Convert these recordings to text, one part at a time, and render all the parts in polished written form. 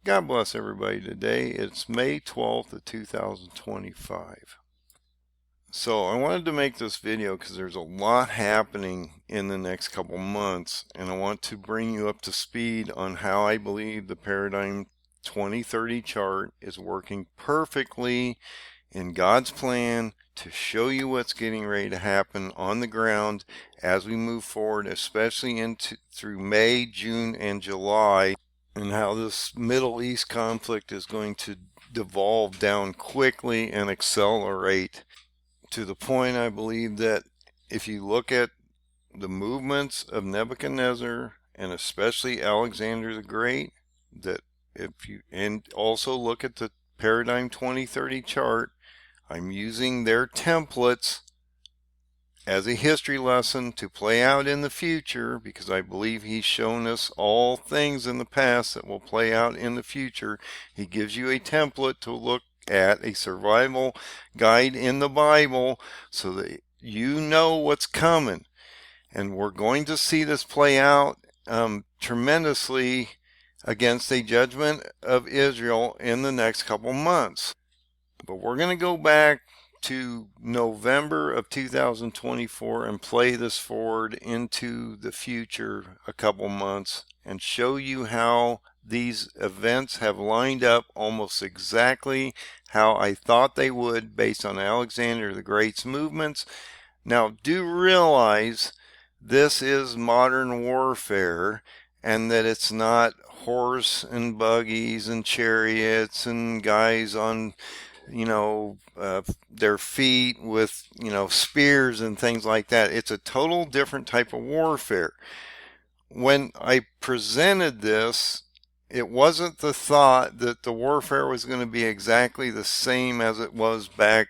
God bless everybody today. It's May 12th of 2025. So I wanted to make this video because there's a lot happening in the next couple months, and I want to bring you up to speed on how I believe the Paradigm 2030 chart is working perfectly in God's plan to show you what's getting ready to happen on the ground as we move forward, especially through May, June, and July, and how this Middle East conflict is going to devolve down quickly and accelerate to the point I believe that if you look at the movements of Nebuchadnezzar and especially Alexander the Great, and also look at the Paradigm 2030 chart, I'm using their templates as a history lesson to play out in the future, because I believe he's shown us all things in the past that will play out in the future. He gives you a template to look at, a survival guide in the Bible, so that you know what's coming. And we're going to see this play out tremendously against a judgment of Israel in the next couple months. But we're going to go back to November of 2024 and play this forward into the future a couple months and show you how these events have lined up almost exactly how I thought they would based on Alexander the Great's movements. Now, do realize this is modern warfare, and that it's not horse and buggies and chariots and guys on their feet with, spears and things like that. It's a total different type of warfare. When I presented this, it wasn't the thought that the warfare was going to be exactly the same as it was back,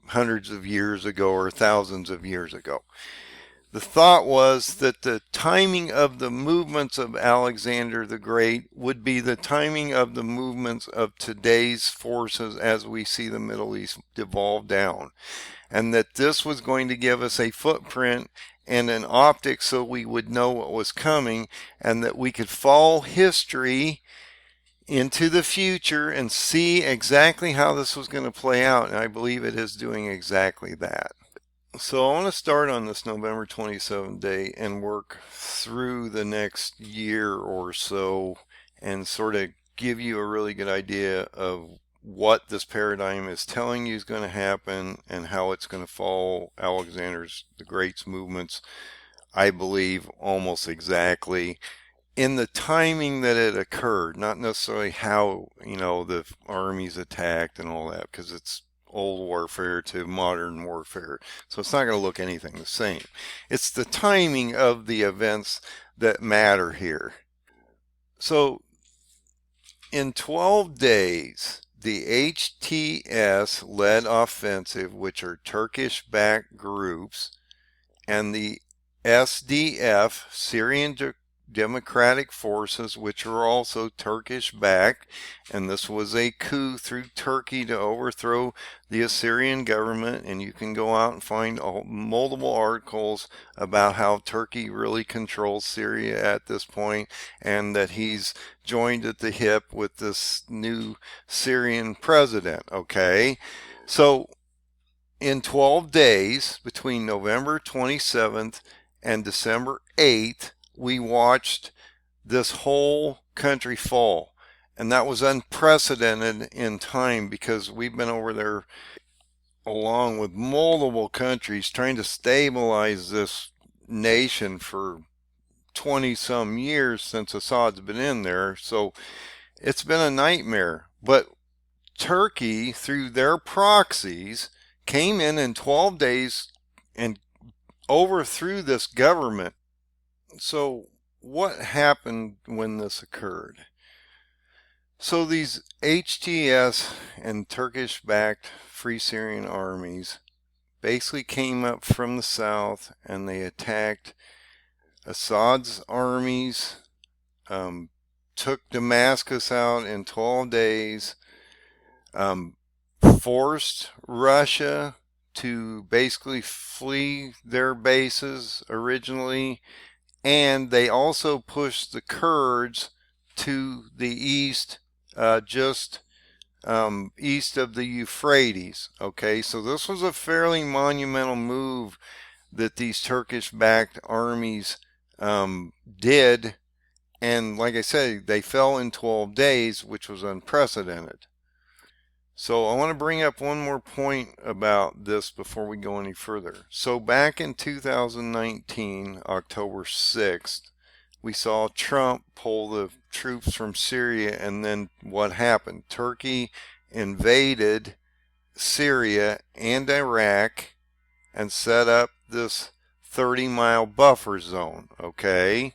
hundreds of years ago or thousands of years ago. The thought was that the timing of the movements of Alexander the Great would be the timing of the movements of today's forces as we see the Middle East devolve down. And that this was going to give us a footprint and an optic so we would know what was coming, and that we could follow history into the future and see exactly how this was going to play out. And I believe it is doing exactly that. So I want to start on this November 27th day and work through the next year or so and sort of give you a really good idea of what this paradigm is telling you is going to happen and how it's going to follow Alexander the Great's movements, I believe, almost exactly in the timing that it occurred, not necessarily how, the armies attacked and all that, because it's old warfare to modern warfare, so it's not going to look anything the same. It's the timing of the events that matter here. So in 12 days, the HTS-led offensive, which are Turkish-backed groups, and the SDF, Syrian Democratic Forces, which are also Turkish-backed, and this was a coup through Turkey to overthrow the Assyrian government, and you can go out and find multiple articles about how Turkey really controls Syria at this point, and that he's joined at the hip with this new Syrian president. Okay, so in 12 days between November 27th and December 8th, we watched this whole country fall, and that was unprecedented in time, because we've been over there along with multiple countries trying to stabilize this nation for 20 some years since Assad's been in there. So it's been a nightmare. But Turkey, through their proxies, came in 12 days and overthrew this government. So what happened when this occurred? So these HTS and Turkish-backed Free Syrian armies basically came up from the south, and they attacked Assad's armies, took Damascus out in 12 days, forced Russia to basically flee their bases originally, and they also pushed the Kurds to the east, just east of the Euphrates. Okay, so this was a fairly monumental move that these Turkish-backed armies did. And like I said, they fell in 12 days, which was unprecedented. So I want to bring up one more point about this before we go any further. So back in 2019, October 6th, we saw Trump pull the troops from Syria, and then what happened? Turkey invaded Syria and Iraq and set up this 30-mile buffer zone, okay?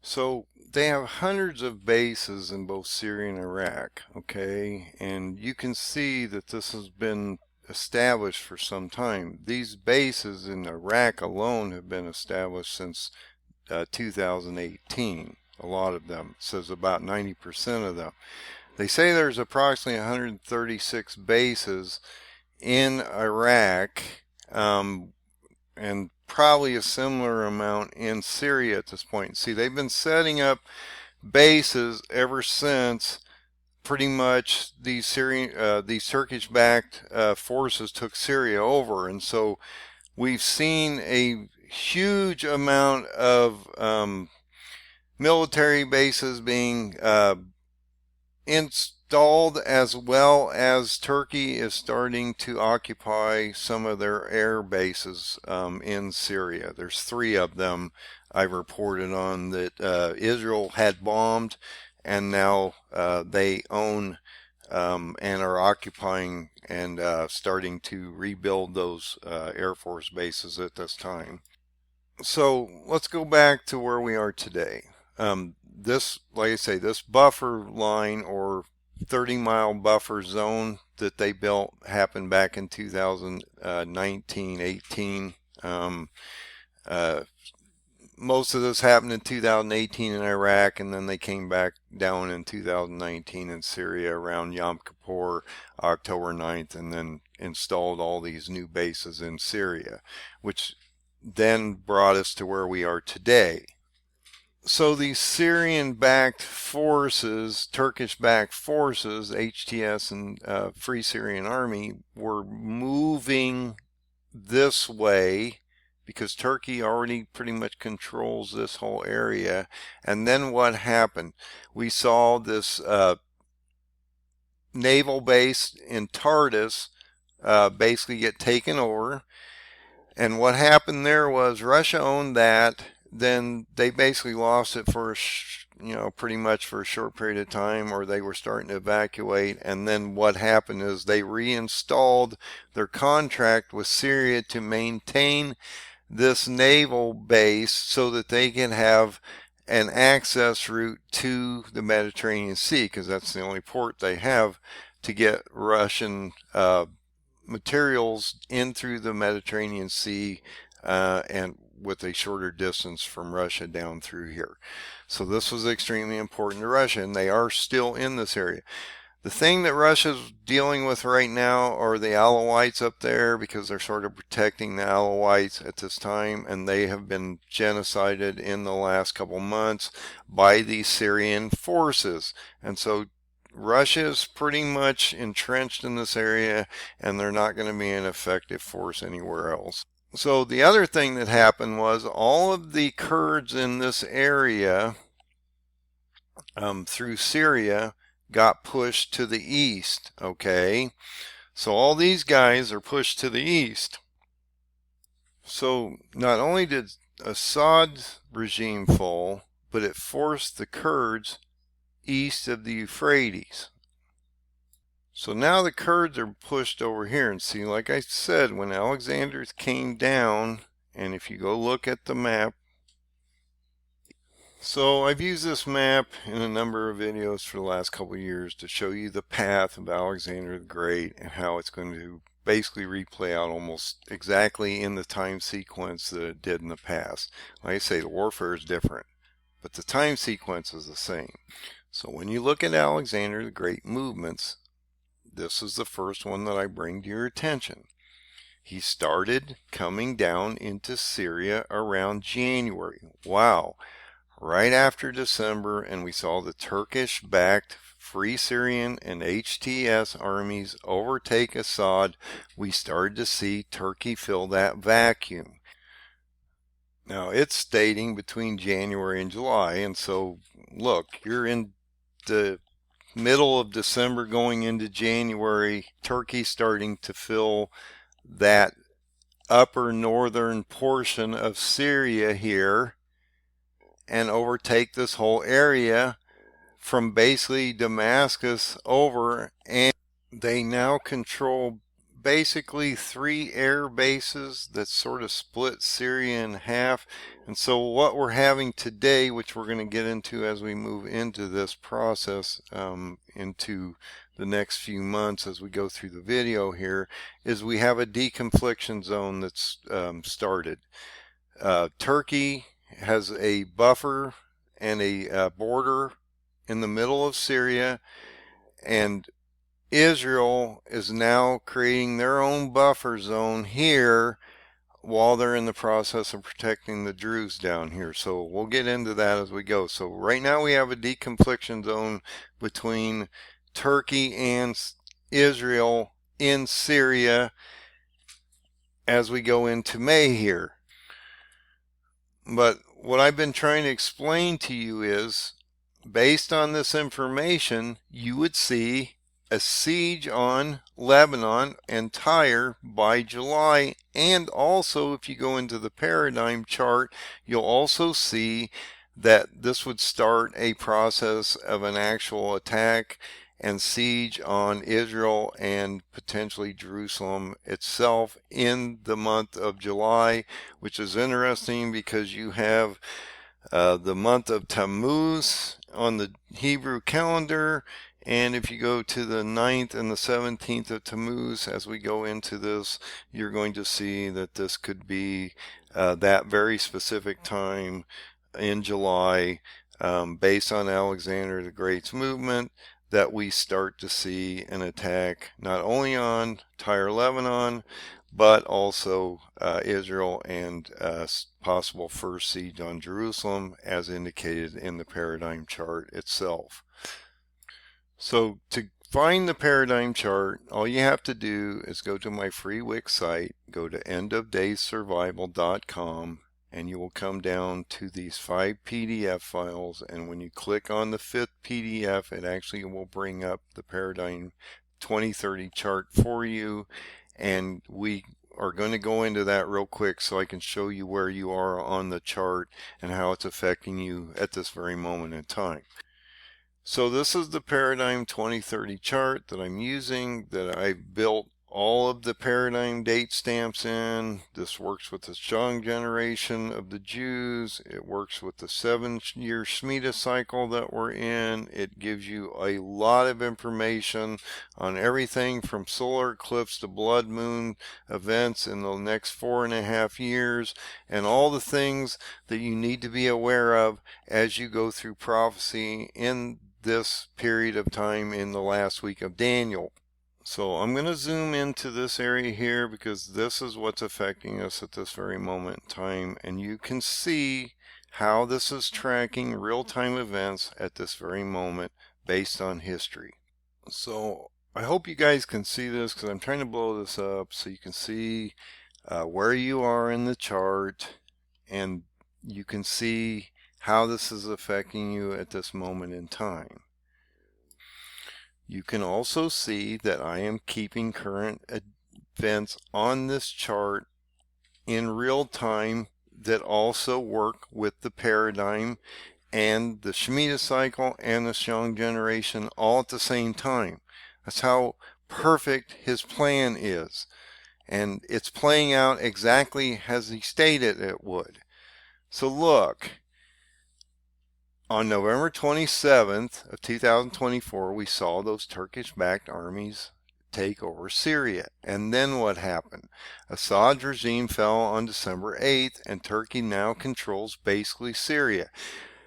So they have hundreds of bases in both Syria and Iraq, okay? And you can see that this has been established for some time. These bases in Iraq alone have been established since 2018. A lot of them. It says about 90% of them. They say there's approximately 136 bases in Iraq, and probably a similar amount in Syria at this point. See, they've been setting up bases ever since pretty much these Turkish-backed forces took Syria over, and so we've seen a huge amount of military bases being installed, as well as Turkey is starting to occupy some of their air bases in Syria. There's 3 of them I've reported on that Israel had bombed, and now they own and are occupying and starting to rebuild those Air Force bases at this time. So let's go back to where we are today. This, like I say, this buffer line or 30-mile buffer zone that they built happened back in 2019, 18. Most of this happened in 2018 in Iraq, and then they came back down in 2019 in Syria around Yom Kippur, October 9th, and then installed all these new bases in Syria, which then brought us to where we are today. So these Syrian-backed forces, Turkish-backed forces, HTS and Free Syrian Army, were moving this way because Turkey already pretty much controls this whole area. And then what happened? We saw this naval base in Tartus basically get taken over. And what happened there was Russia owned that. Then they basically lost it for, pretty much for a short period of time, or they were starting to evacuate. And then what happened is they reinstalled their contract with Syria to maintain this naval base so that they can have an access route to the Mediterranean Sea, because that's the only port they have to get Russian materials in through the Mediterranean Sea, and with a shorter distance from Russia down through here. So this was extremely important to Russia, and they are still in this area. The thing that Russia's dealing with right now are the Alawites up there, because they're sort of protecting the Alawites at this time, and they have been genocided in the last couple months by the Syrian forces. And so Russia is pretty much entrenched in this area, and they're not going to be an effective force anywhere else. So the other thing that happened was all of the Kurds in this area through Syria got pushed to the east, okay? So all these guys are pushed to the east. So not only did Assad's regime fall, but it forced the Kurds east of the Euphrates. So now the Kurds are pushed over here, and see, like I said, when Alexander came down, and if you go look at the map, so I've used this map in a number of videos for the last couple of years to show you the path of Alexander the Great and how it's going to basically replay out almost exactly in the time sequence that it did in the past. Like I say, the warfare is different, but the time sequence is the same. So when you look at Alexander the Great movements, this is the first one that I bring to your attention. He started coming down into Syria around January. Wow. right after December, and we saw the Turkish-backed Free Syrian and HTS armies overtake Assad. We started to see Turkey fill that vacuum. Now, it's stating between January and July, and so look, you're in the middle of December going into January. Turkey starting to fill that upper northern portion of Syria here and overtake this whole area from basically Damascus over, and they now control basically 3 air bases that sort of split Syria in half. And so what we're having today, which we're going to get into as we move into this process into the next few months as we go through the video here, is we have a deconfliction zone that's started. Turkey has a buffer and a border in the middle of Syria, and Israel is now creating their own buffer zone here while they're in the process of protecting the Druze down here. So we'll get into that as we go. So right now we have a deconfliction zone between Turkey and Israel in Syria as we go into May here. But what I've been trying to explain to you is, based on this information, you would see a siege on Lebanon and Tyre by July. And also, if you go into the paradigm chart, you'll also see that this would start a process of an actual attack and siege on Israel and potentially Jerusalem itself in the month of July, which is interesting because you have the month of Tammuz on the Hebrew calendar, and if you go to the 9th and the 17th of Tammuz as we go into this, you're going to see that this could be that very specific time in July, based on Alexander the Great's movement, that we start to see an attack not only on Tyre, Lebanon, but also Israel, and possible first siege on Jerusalem as indicated in the paradigm chart itself. So to find the paradigm chart, all you have to do is go to my free Wix site, go to endofdayssurvival.com, and you will come down to these 5 PDF files, and when you click on the 5th PDF, it actually will bring up the paradigm 2030 chart for you, and we are going to go into that real quick so I can show you where you are on the chart and how it's affecting you at this very moment in time. So this is the paradigm 2030 chart that I'm using, that I built all of the paradigm date stamps in. This works with the Shang generation of the Jews. It works with the 7-year Shemitah cycle that we're in. It gives you a lot of information on everything from solar eclipse to blood moon events in the next 4.5 years, and all the things that you need to be aware of as you go through prophecy in this period of time in the last week of Daniel. So I'm going to zoom into this area here because this is what's affecting us at this very moment in time, and you can see how this is tracking real-time events at this very moment based on history. So I hope you guys can see this because I'm trying to blow this up so you can see where you are in the chart, and you can see how this is affecting you at this moment in time. You can also see that I am keeping current events on this chart in real time that also work with the paradigm and the Shemitah cycle and the Shang generation all at the same time. That's how perfect his plan is. And it's playing out exactly as he stated it would. So look, on November 27th of 2024, we saw those Turkish-backed armies take over Syria. And then what happened? Assad's regime fell on December 8th, and Turkey now controls basically Syria.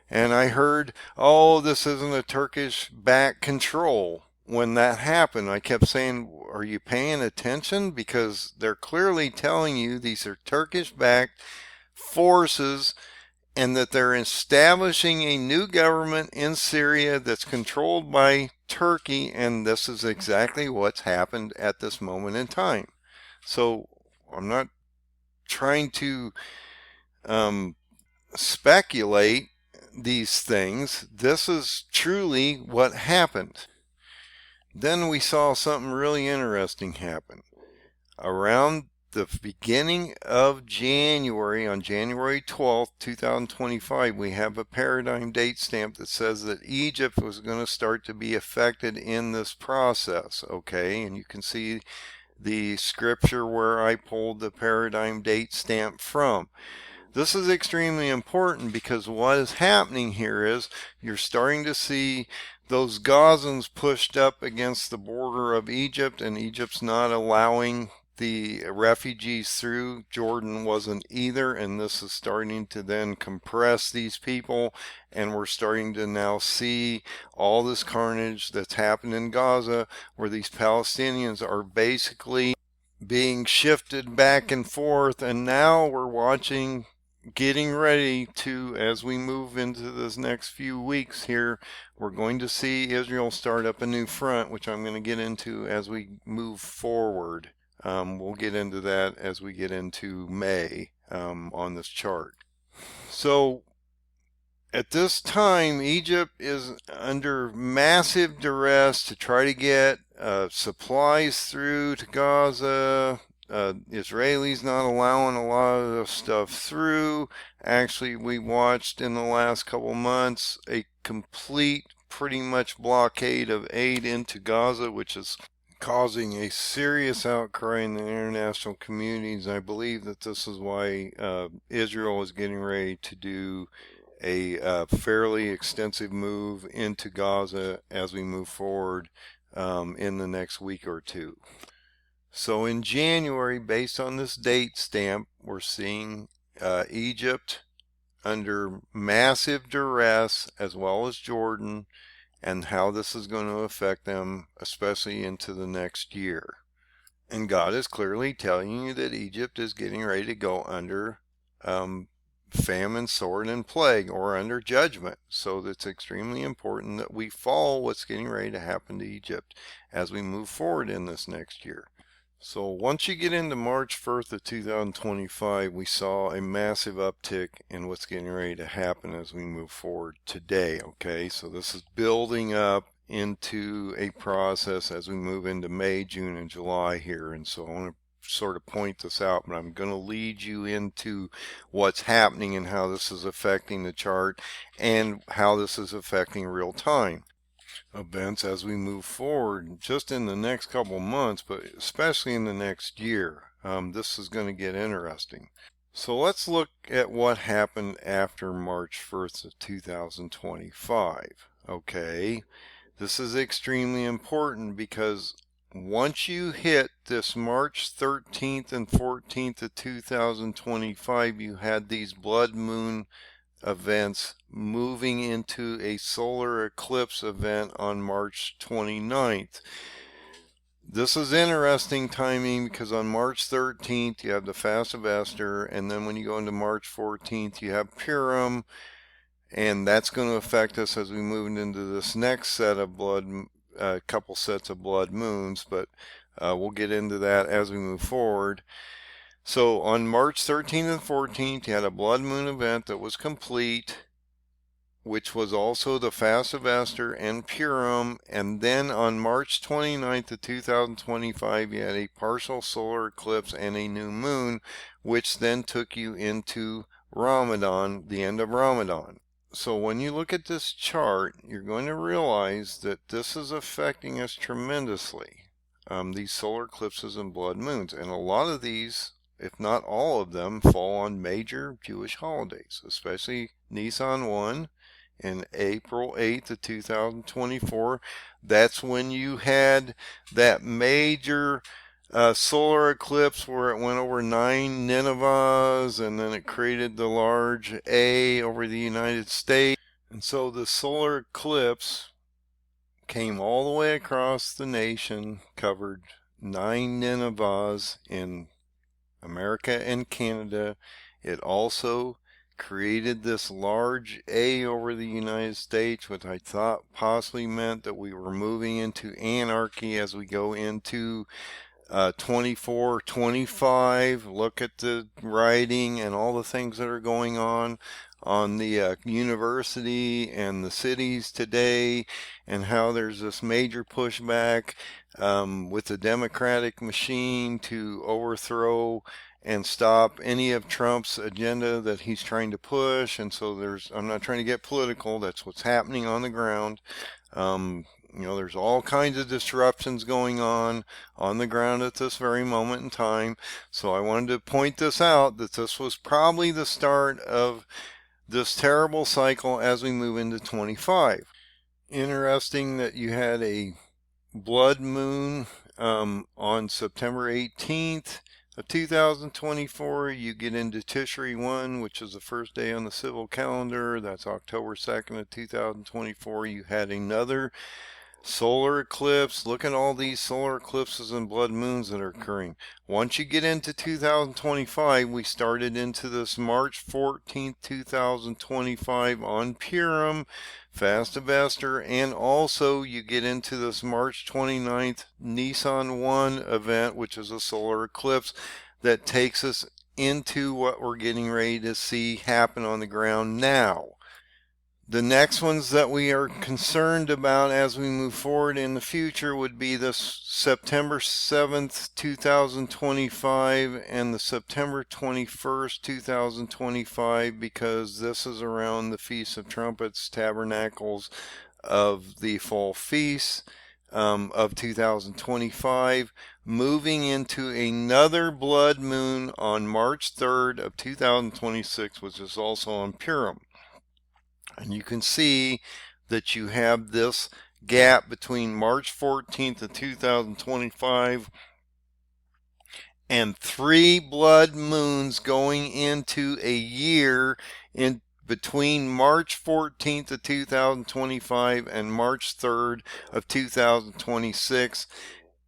And I heard, oh, this isn't a Turkish-backed control. When that happened, I kept saying, are you paying attention? Because they're clearly telling you these are Turkish-backed forces, and that they're establishing a new government in Syria that's controlled by Turkey, and this is exactly what's happened at this moment in time. So I'm not trying to speculate these things. This is truly what happened. Then we saw something really interesting happen. Around the beginning of January, on January 12th, 2025, we have a paradigm date stamp that says that Egypt was going to start to be affected in this process, okay? And you can see the scripture where I pulled the paradigm date stamp from. This is extremely important because what is happening here is you're starting to see those Gazans pushed up against the border of Egypt, and Egypt's not allowing the refugees through. Jordan wasn't either, and this is starting to then compress these people, and we're starting to now see all this carnage that's happened in Gaza, where these Palestinians are basically being shifted back and forth, and now we're watching, getting ready to, as we move into this next few weeks here, we're going to see Israel start up a new front, which I'm going to get into as we move forward. We'll get into that as we get into May on this chart. So at this time, Egypt is under massive duress to try to get supplies through to Gaza. Israelis not allowing a lot of the stuff through. Actually, we watched in the last couple months a complete, pretty much blockade of aid into Gaza, which is causing a serious outcry in the international communities. I believe that this is why Israel is getting ready to do a fairly extensive move into Gaza as we move forward in the next week or two. So in January, based on this date stamp, we're seeing Egypt under massive duress, as well as Jordan, and how this is going to affect them, especially into the next year. And God is clearly telling you that Egypt is getting ready to go under famine, sword, and plague, or under judgment. So it's extremely important that we follow what's getting ready to happen to Egypt as we move forward in this next year. So once you get into March 1st of 2025, we saw a massive uptick in what's getting ready to happen as we move forward today, okay? So this is building up into a process as we move into May, June, and July here. And so I want to sort of point this out, but I'm going to lead you into what's happening and how this is affecting the chart and how this is affecting real time events as we move forward, just in the next couple months, but especially in the next year. This is going to get interesting. So let's look at what happened after March 1st of 2025. Okay, this is extremely important because once you hit this March 13th and 14th of 2025, you had these blood moon events moving into a solar eclipse event on March 29th. This is interesting timing because on March 13th you have the fast of Esther, and then when you go into March 14th you have Purim, and that's going to affect us as we move into this next set of couple sets of blood moons, but we'll get into that as we move forward. So on March 13th and 14th, you had a blood moon event that was complete, which was also the fast of Esther and Purim. And then on March 29th of 2025, you had a partial solar eclipse and a new moon, which then took you into Ramadan, the end of Ramadan. So when you look at this chart, you're going to realize that this is affecting us tremendously, these solar eclipses and blood moons. And a lot of these, if not all of them, fall on major Jewish holidays, especially Nisan 1 and April 8th of 2024. That's when you had that major solar eclipse where it went over 9 Ninevehs, and then it created the large A over the United States. And so the solar eclipse came all the way across the nation, covered 9 Ninevehs in America and Canada. It also created this large A over the United States, which I thought possibly meant that we were moving into anarchy as we go into 24, 25. Look at the writing and all the things that are going on the university and the cities today, and how there's this major pushback with the Democratic machine to overthrow and stop any of Trump's agenda that he's trying to push. And so I'm not trying to get political, that's what's happening on the ground. There's all kinds of disruptions going on the ground at this very moment in time. So I wanted to point this out, that this was probably the start of this terrible cycle as we move into 25. Interesting that you had a blood moon on September 18th of 2024. You get into Tishri 1, which is the first day on the civil calendar. That's October 2nd of 2024. You had another solar eclipse. Look at all these solar eclipses and blood moons that are occurring. Once you get into 2025, we started into this March 14th, 2025 on Purim, Fastivester, and also you get into this March 29th Nissan 1 event, which is a solar eclipse that takes us into what we're getting ready to see happen on the ground now. The next ones that we are concerned about as we move forward in the future would be this September 7th, 2025 and the September 21st, 2025, because this is around the Feast of Trumpets, Tabernacles of the Fall Feast of 2025, moving into another blood moon on March 3rd of 2026, which is also on Purim. And you can see that you have this gap between March 14th of 2025 and 3 blood moons going into a year in between March 14th of 2025 and March 3rd of 2026.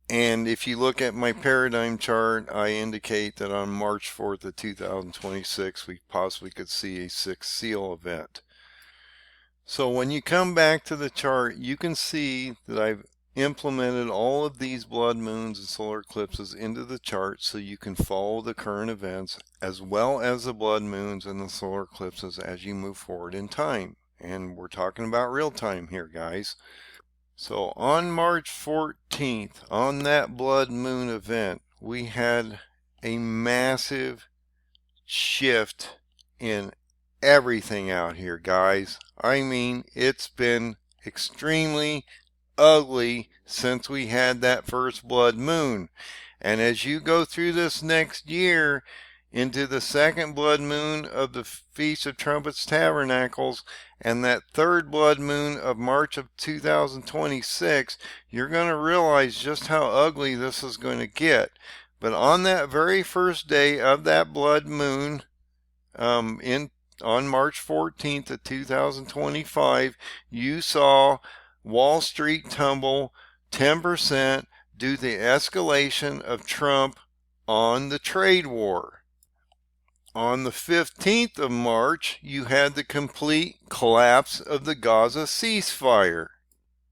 And if you look at my paradigm chart, I indicate that on March 4th of 2026, we possibly could see a 6th seal event. So when you come back to the chart, you can see that I've implemented all of these blood moons and solar eclipses into the chart so you can follow the current events as well as the blood moons and the solar eclipses as you move forward in time. And we're talking about real time here, guys. So on March 14th, on that blood moon event, we had a massive shift in everything out here, guys. I mean, it's been extremely ugly since we had that first blood moon. And as you go through this next year into the second blood moon of the Feast of Trumpets Tabernacles and that third blood moon of March of 2026, you're going to realize just how ugly this is going to get. But on that very first day of that blood moon, on March 14th of 2025, you saw Wall Street tumble 10% due to the escalation of Trump on the trade war. On the 15th of March, you had the complete collapse of the Gaza ceasefire.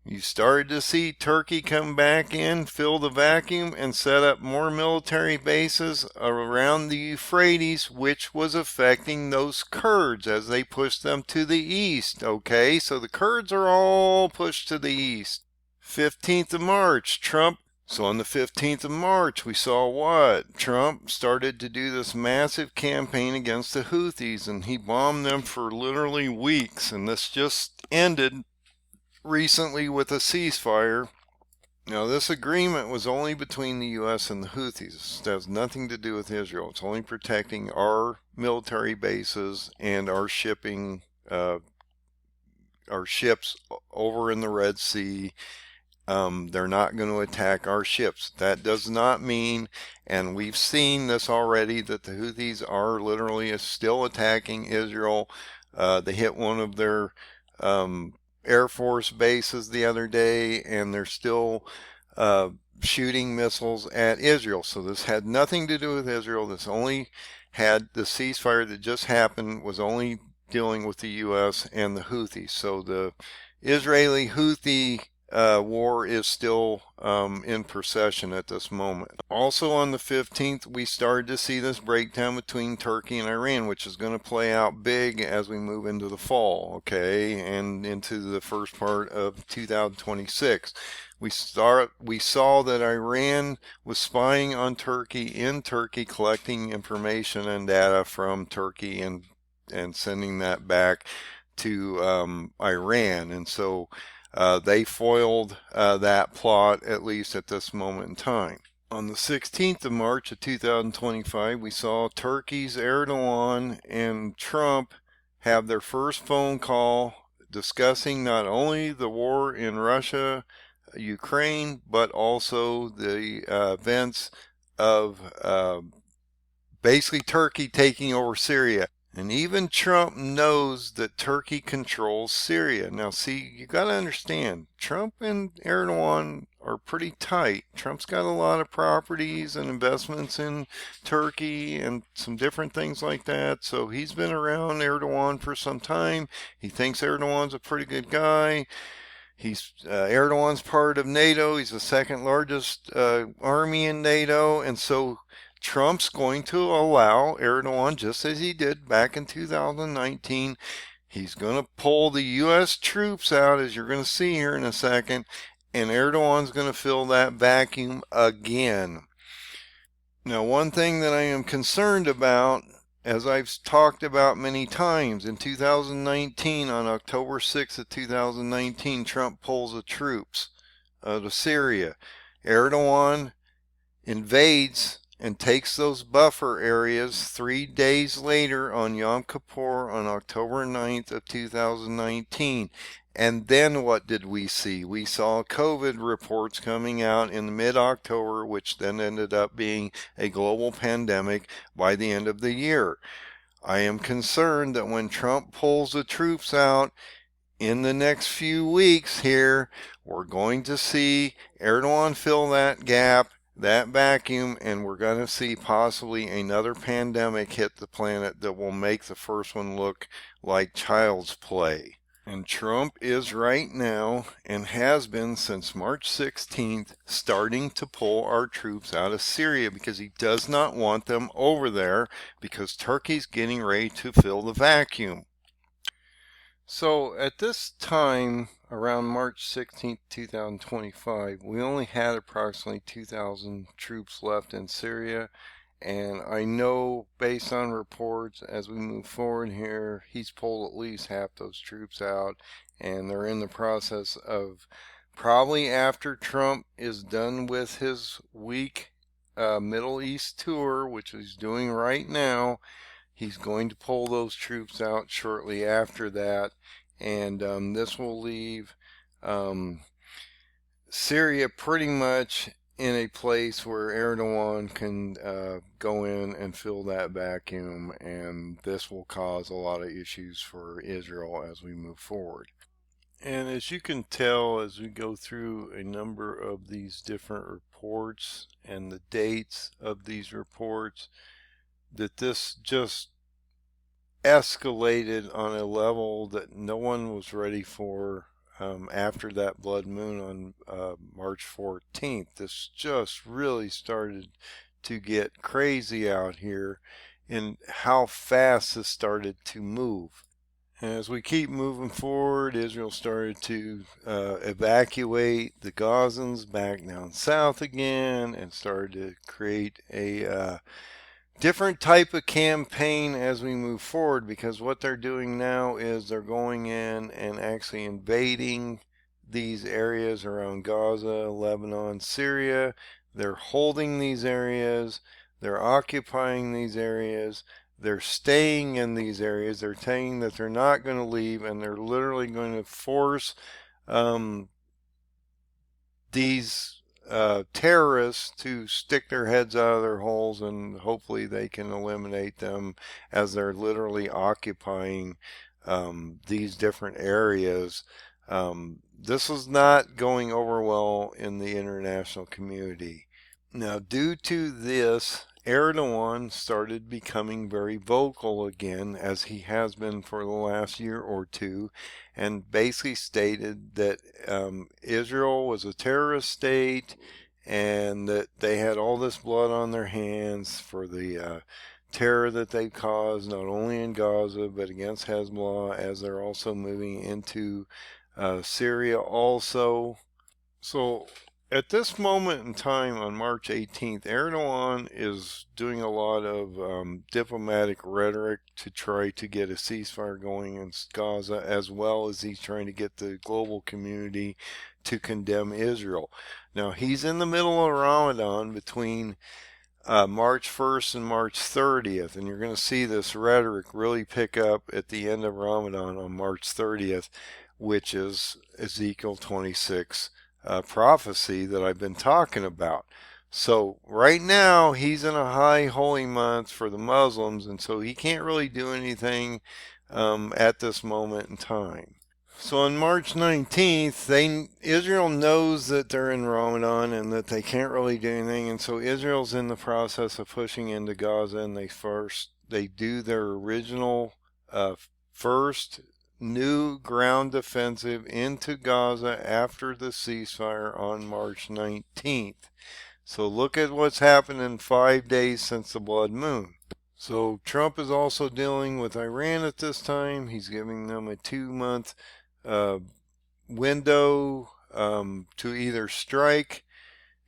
You started to see Turkey come back in, fill the vacuum, and set up more military bases around the Euphrates, which was affecting those Kurds as they pushed them to the east. Okay, so the Kurds are all pushed to the east. 15th of March, So on the 15th of March, we saw what? Trump started to do this massive campaign against the Houthis, and he bombed them for literally weeks, and this just ended recently with a ceasefire. Now, this agreement was only between the U.S. and the Houthis. It has nothing to do with Israel. It's only protecting our military bases and our shipping, our ships over in the Red Sea. They're not going to attack our ships. That does not mean, and we've seen this already, that the Houthis are literally still attacking Israel. They hit one of their Air Force bases the other day, and they're still shooting missiles at Israel. So this had nothing to do with Israel. This only had the ceasefire that just happened was only dealing with the U.S. and the Houthis. So the Israeli-Houthi war is still in procession at this moment. Also on the 15th, we started to see this breakdown between Turkey and Iran, which is going to play out big as we move into the fall, okay, and into the first part of 2026. We saw that Iran was spying on Turkey in Turkey, collecting information and data from Turkey and sending that back to Iran, and so they foiled that plot, at least at this moment in time. On the 16th of March of 2025, we saw Turkey's Erdogan and Trump have their first phone call discussing not only the war in Russia, Ukraine, but also the events of basically Turkey taking over Syria. And even Trump knows that Turkey controls Syria. Now, see, you got to understand, Trump and Erdogan are pretty tight. Trump's got a lot of properties and investments in Turkey and some different things like that. So he's been around Erdogan for some time. He thinks Erdogan's a pretty good guy. Erdogan's part of NATO. He's the second largest army in NATO, and so Trump's going to allow Erdogan, just as he did back in 2019, he's going to pull the U.S. troops out, as you're going to see here in a second, and Erdogan's going to fill that vacuum again. Now, one thing that I am concerned about, as I've talked about many times, in 2019, on October 6th of 2019, Trump pulls the troops out of Syria. Erdogan invades and takes those buffer areas 3 days later on Yom Kippur on October 9th of 2019. And then what did we see? We saw COVID reports coming out in mid-October, which then ended up being a global pandemic by the end of the year. I am concerned that when Trump pulls the troops out in the next few weeks here, we're going to see Erdogan fill that gap, that vacuum, and we're going to see possibly another pandemic hit the planet that will make the first one look like child's play. And Trump is right now, and has been since March 16th, starting to pull our troops out of Syria because he does not want them over there because Turkey's getting ready to fill the vacuum. So at this time, around March 16th, 2025, we only had approximately 2,000 troops left in Syria. And I know, based on reports, as we move forward here, he's pulled at least half those troops out. And they're in the process of, probably after Trump is done with his week Middle East tour, which he's doing right now, he's going to pull those troops out shortly after that. And this will leave Syria pretty much in a place where Erdogan can go in and fill that vacuum, and this will cause a lot of issues for Israel as we move forward. And as you can tell, as we go through a number of these different reports and the dates of these reports, that this just escalated on a level that no one was ready for. After that blood moon on March 14th, this just really started to get crazy out here in how fast this started to move. And as we keep moving forward, Israel started to evacuate the Gazans back down south again and started to create a different type of campaign as we move forward, because what they're doing now is they're going in and actually invading these areas around Gaza, Lebanon, Syria. They're holding these areas, they're occupying these areas, they're staying in these areas, they're saying that they're not going to leave, and they're literally going to force these terrorists to stick their heads out of their holes, and hopefully they can eliminate them as they're literally occupying these different areas. This is not going over well in the international community. Now, due to this Erdogan started becoming very vocal again, as he has been for the last year or two, and basically stated that Israel was a terrorist state and that they had all this blood on their hands for the terror that they caused, not only in Gaza but against Hezbollah, as they're also moving into Syria also. So at this moment in time on March 18th, Erdogan is doing a lot of diplomatic rhetoric to try to get a ceasefire going in Gaza, as well as he's trying to get the global community to condemn Israel. Now, he's in the middle of Ramadan between March 1st and March 30th, and you're going to see this rhetoric really pick up at the end of Ramadan on March 30th, which is Ezekiel 26 prophecy that I've been talking about. So right now he's in a high holy month for the Muslims, and so he can't really do anything at this moment in time. So on March 19th, Israel knows that they're in Ramadan and that they can't really do anything, and so Israel's in the process of pushing into Gaza, and they do their original first new ground offensive into Gaza after the ceasefire on March 19th. So look at what's happened in 5 days since the blood moon. So Trump is also dealing with Iran at this time. He's giving them a 2-month window to either strike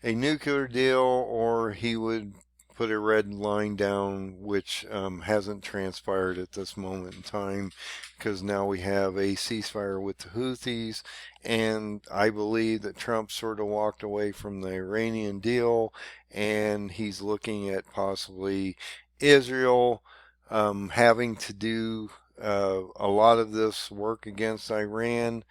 a nuclear deal, or he would put a red line down, which hasn't transpired at this moment in time, because now we have a ceasefire with the Houthis, and I believe that Trump sort of walked away from the Iranian deal, and he's looking at possibly Israel having to do a lot of this work against Iran.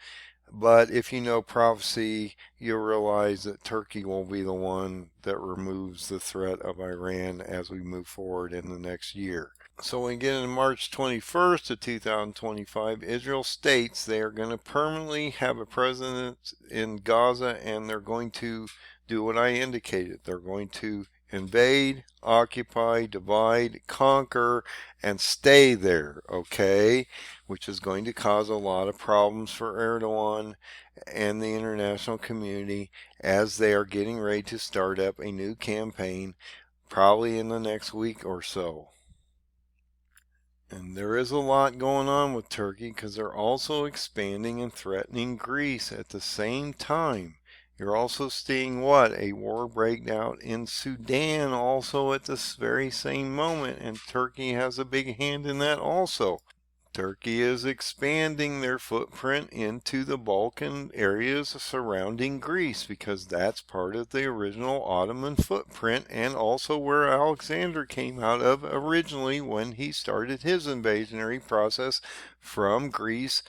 But if you know prophecy, you'll realize that Turkey will be the one that removes the threat of Iran as we move forward in the next year. So when we get into March 21st of 2025, Israel states they are going to permanently have a president in Gaza, and they're going to do what I indicated. They're going to invade, occupy, divide, conquer, and stay there, okay? Which is going to cause a lot of problems for Erdogan and the international community as they are getting ready to start up a new campaign, probably in the next week or so. And there is a lot going on with Turkey, because they're also expanding and threatening Greece at the same time. You're also seeing a war break out in Sudan also at this very same moment, and Turkey has a big hand in that also. Turkey is expanding their footprint into the Balkan areas surrounding Greece, because that's part of the original Ottoman footprint, and also where Alexander came out of originally when he started his invasionary process from Greece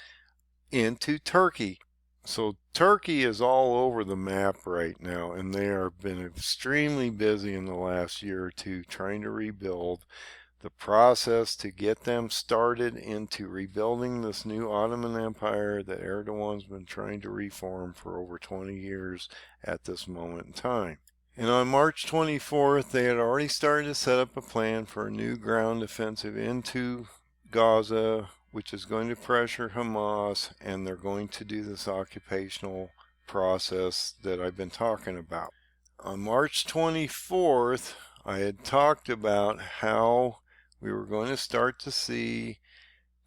into Turkey. So Turkey is all over the map right now, and they have been extremely busy in the last year or two trying to rebuild. The process to get them started into rebuilding this new Ottoman Empire that Erdogan's been trying to reform for over 20 years at this moment in time. And on March 24th, they had already started to set up a plan for a new ground offensive into Gaza, which is going to pressure Hamas, and they're going to do this occupational process that I've been talking about. On March 24th, I had talked about how we were going to start to see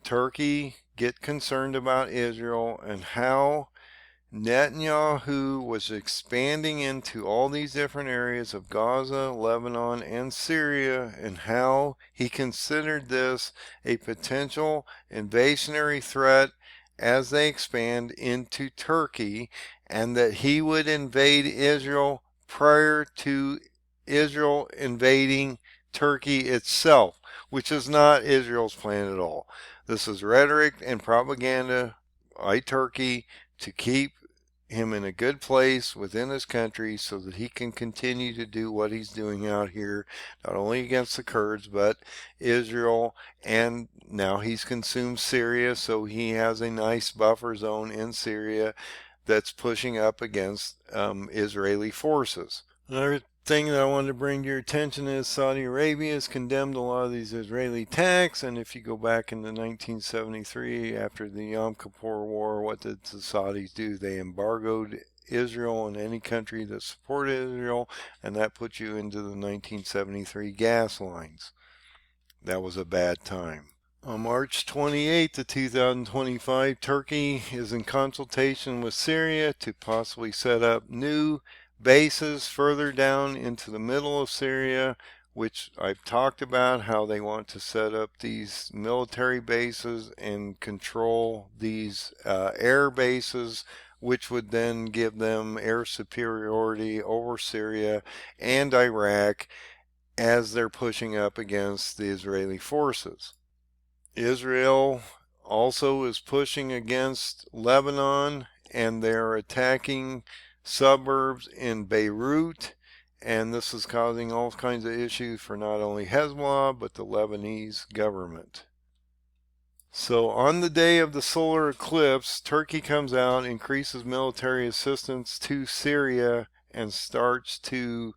Turkey get concerned about Israel, and how Netanyahu was expanding into all these different areas of Gaza, Lebanon, and Syria, and how he considered this a potential invasionary threat as they expand into Turkey, and that he would invade Israel prior to Israel invading Turkey itself, which is not Israel's plan at all. This is rhetoric and propaganda by Turkey to keep him in a good place within his country so that he can continue to do what he's doing out here, not only against the Kurds, but Israel, and now he's consumed Syria, so he has a nice buffer zone in Syria that's pushing up against Israeli forces. There are thing that I wanted to bring to your attention is Saudi Arabia has condemned a lot of these Israeli attacks, and if you go back into 1973 after the Yom Kippur War, what did the Saudis do? They embargoed Israel and any country that supported Israel, and that put you into the 1973 gas lines. That was a bad time. On March 28th of 2025, Turkey is in consultation with Syria to possibly set up new bases further down into the middle of Syria, which I've talked about how they want to set up these military bases and control these air bases, which would then give them air superiority over Syria and Iraq as they're pushing up against the Israeli forces. Israel also is pushing against Lebanon, and they're attacking suburbs in Beirut, and this is causing all kinds of issues for not only Hezbollah but the Lebanese government. So on the day of the solar eclipse, Turkey comes out, increases military assistance to Syria, and starts to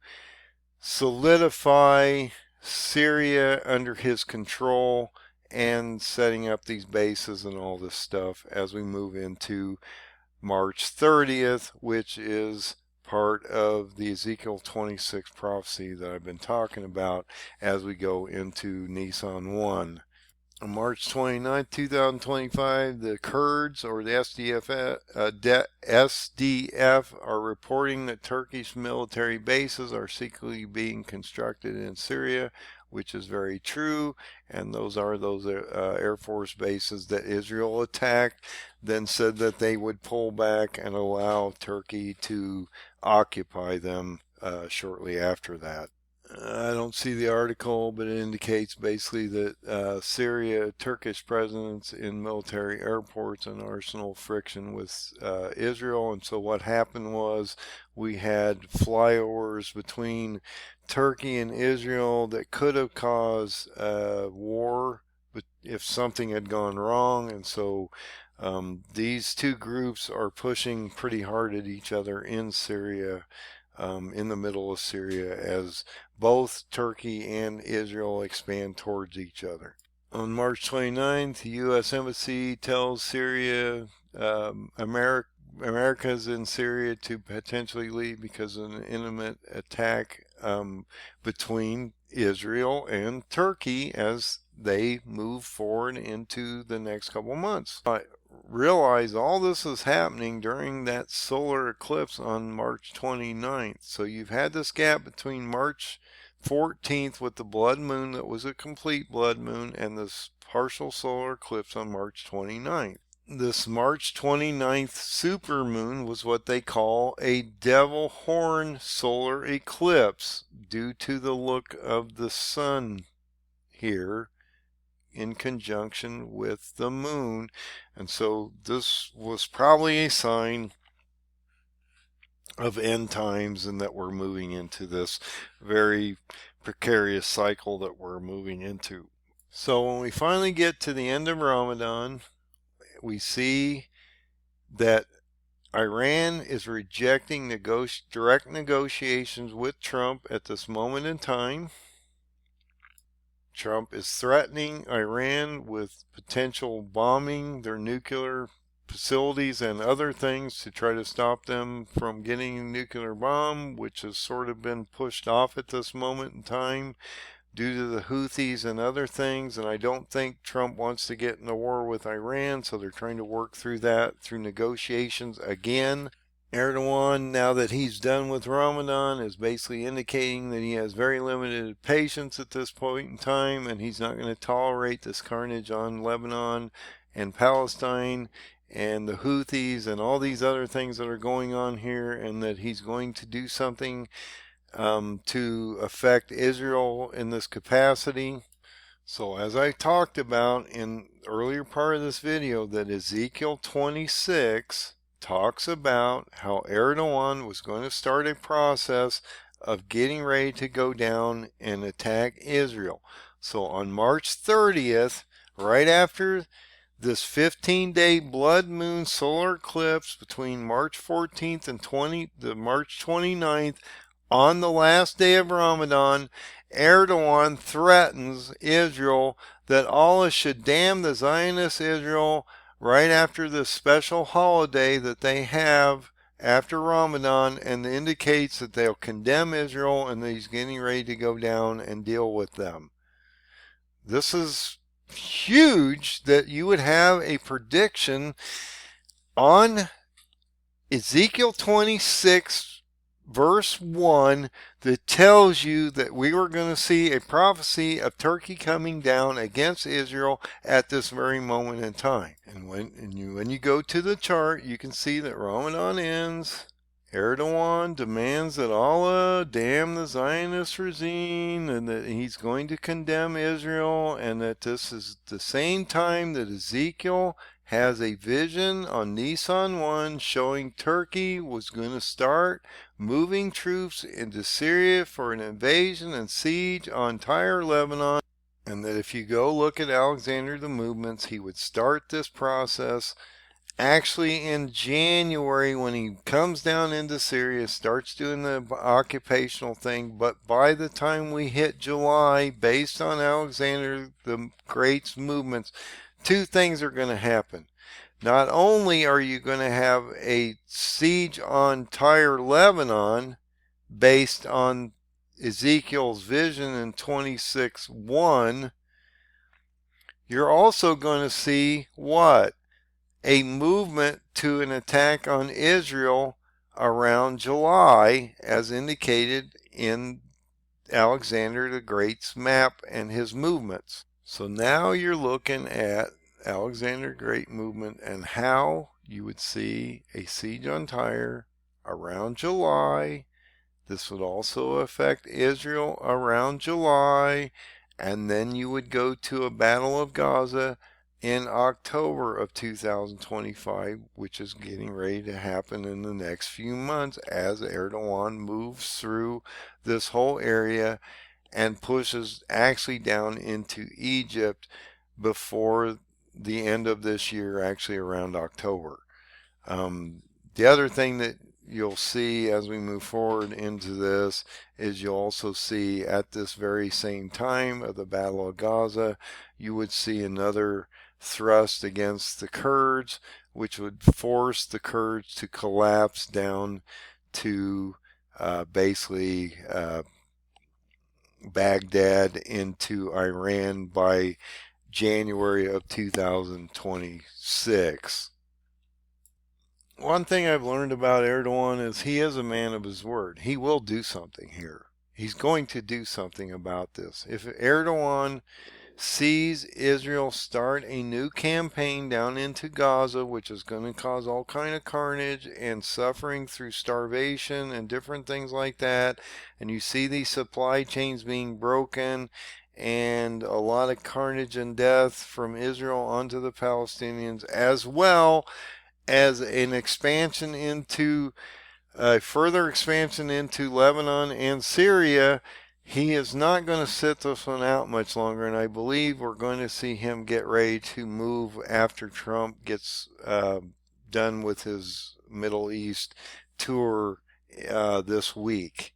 solidify Syria under his control and setting up these bases and all this stuff as we move into March 30th, which is part of the Ezekiel 26 prophecy that I've been talking about as we go into Nisan 1. On March 29, 2025, the Kurds, or the SDF, are reporting that Turkish military bases are secretly being constructed in Syria, which is very true, and those are those Air Force bases that Israel attacked, then said that they would pull back and allow Turkey to occupy them shortly after that. I don't see the article, but it indicates basically that Syria, Turkish presence in military airports and arsenal friction with Israel. And so what happened was we had flyovers between Turkey and Israel that could have caused war if something had gone wrong. And so these two groups are pushing pretty hard at each other in Syria. In the middle of Syria as both Turkey and Israel expand towards each other. On March 29th, the U.S. Embassy tells Syria America's in Syria to potentially leave because of an imminent attack between Israel and Turkey as they move forward into the next couple months. Realize all this is happening during that solar eclipse on March 29th. So you've had this gap between March 14th with the blood moon that was a complete blood moon and this partial solar eclipse on March 29th. This March 29th supermoon was what they call a devil horn solar eclipse due to the look of the sun here in conjunction with the moon, and so this was probably a sign of end times and that we're moving into this very precarious cycle that we're moving into. So when we finally get to the end of Ramadan, we see that Iran is rejecting direct negotiations with Trump at this moment in time. Trump is threatening Iran with potential bombing their nuclear facilities and other things to try to stop them from getting a nuclear bomb, which has sort of been pushed off at this moment in time due to the Houthis and other things. And I don't think Trump wants to get in a war with Iran, so they're trying to work through that through negotiations again. Erdogan, now that he's done with Ramadan, is basically indicating that he has very limited patience at this point in time, and he's not going to tolerate this carnage on Lebanon and Palestine and the Houthis and all these other things that are going on here, and that he's going to do something to affect Israel in this capacity. So as I talked about in the earlier part of this video, that Ezekiel 26 talks about how Erdogan was going to start a process of getting ready to go down and attack Israel. So on March 30th, right after this 15-day blood moon solar eclipse between March 14th and March 29th, On the last day of Ramadan, Erdogan threatens Israel that Allah should damn the Zionist Israel right after this special holiday that they have after Ramadan, and indicates that they'll condemn Israel and that he's getting ready to go down and deal with them. This is huge that you would have a prediction on Ezekiel 26 verse 1 that tells you that we were going to see a prophecy of Turkey coming down against Israel at this very moment in time. And when you go to the chart, you can see that Ramadan ends. Erdogan demands that Allah damn the Zionist regime and that he's going to condemn Israel, and that this is the same time that Ezekiel has a vision on Nisan 1 showing Turkey was going to start moving troops into Syria for an invasion and siege on Tyre, Lebanon, and that if you go look at Alexander the Movements, he would start this process actually in January when he comes down into Syria, starts doing the occupational thing. But by the time we hit July, based on Alexander the Great's movements, two things are going to happen. Not only are you going to have a siege on Tyre, Lebanon, based on Ezekiel's vision in 26:1, you're also going to see what? A movement to an attack on Israel around July, as indicated in Alexander the Great's map and his movements. So now you're looking at Alexander the Great movement and how you would see a siege on Tyre around July. This would also affect Israel around July, and then you would go to a Battle of Gaza in October of 2025, which is getting ready to happen in the next few months as Erdogan moves through this whole area and pushes actually down into Egypt before the end of this year, actually around October. The other thing that you'll see as we move forward into this is you'll also see at this very same time of the Battle of Gaza, you would see another thrust against the Kurds, which would force the Kurds to collapse down to basically Baghdad into Iran by January of 2026. One thing I've learned about Erdogan is he is a man of his word. He will do something here. He's going to do something about this. If Erdogan sees Israel start a new campaign down into Gaza, which is going to cause all kind of carnage and suffering through starvation and different things like that, and you see these supply chains being broken and a lot of carnage and death from Israel onto the Palestinians, as well as an expansion into further expansion into Lebanon and Syria, he is not going to sit this one out much longer, and I believe we're going to see him get ready to move after Trump gets done with his Middle East tour this week.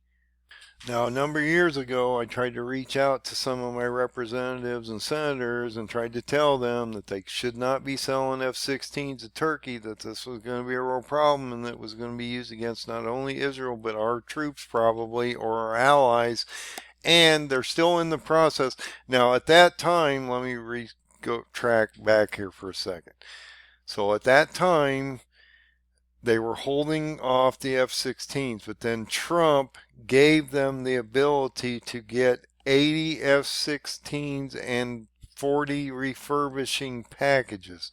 Now, a number of years ago, I tried to reach out to some of my representatives and senators and tried to tell them that they should not be selling F-16s to Turkey, that this was going to be a real problem and that it was going to be used against not only Israel, but our troops probably, or our allies, and they're still in the process. Now, at that time, let me go track back here for a second. So at that time, they were holding off the F-16s, but then Trump gave them the ability to get 80 F-16s and 40 refurbishing packages.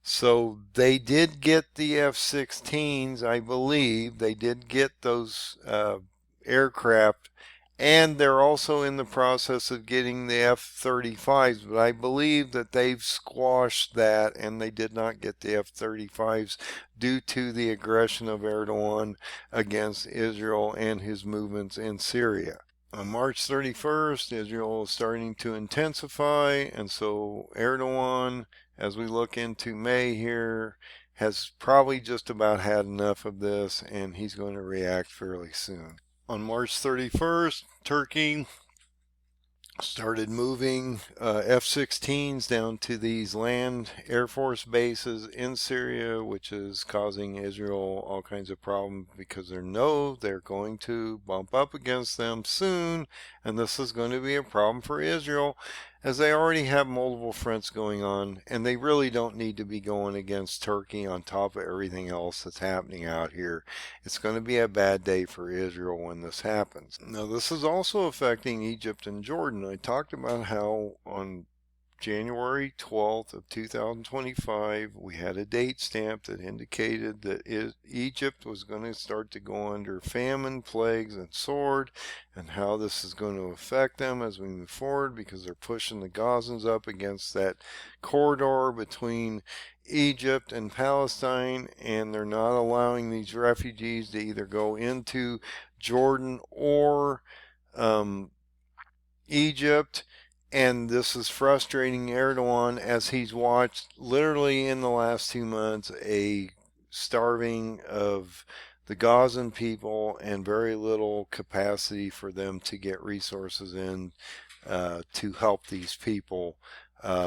So they did get the F-16s, I believe. They did get those aircraft, and they're also in the process of getting the F-35s, but I believe that they've squashed that and they did not get the F-35s due to the aggression of Erdogan against Israel and his movements in Syria. On March 31st, Israel is starting to intensify, and so Erdogan, as we look into May here, has probably just about had enough of this, and he's going to react fairly soon. On March 31st, Turkey started moving F-16s down to these land Air Force bases in Syria, which is causing Israel all kinds of problems because they know they're going to bump up against them soon, and this is going to be a problem for Israel as they already have multiple fronts going on, and they really don't need to be going against Turkey on top of everything else that's happening out here. It's going to be a bad day for Israel when this happens. Now, this is also affecting Egypt and Jordan. I talked about how on January 12th of 2025, we had a date stamp that indicated that Egypt was going to start to go under famine, plagues, and sword, and how this is going to affect them as we move forward because they're pushing the Gazans up against that corridor between Egypt and Palestine, and they're not allowing these refugees to either go into Jordan or Egypt. And this is frustrating Erdogan as he's watched literally in the last 2 months a starving of the Gazan people and very little capacity for them to get resources in to help these people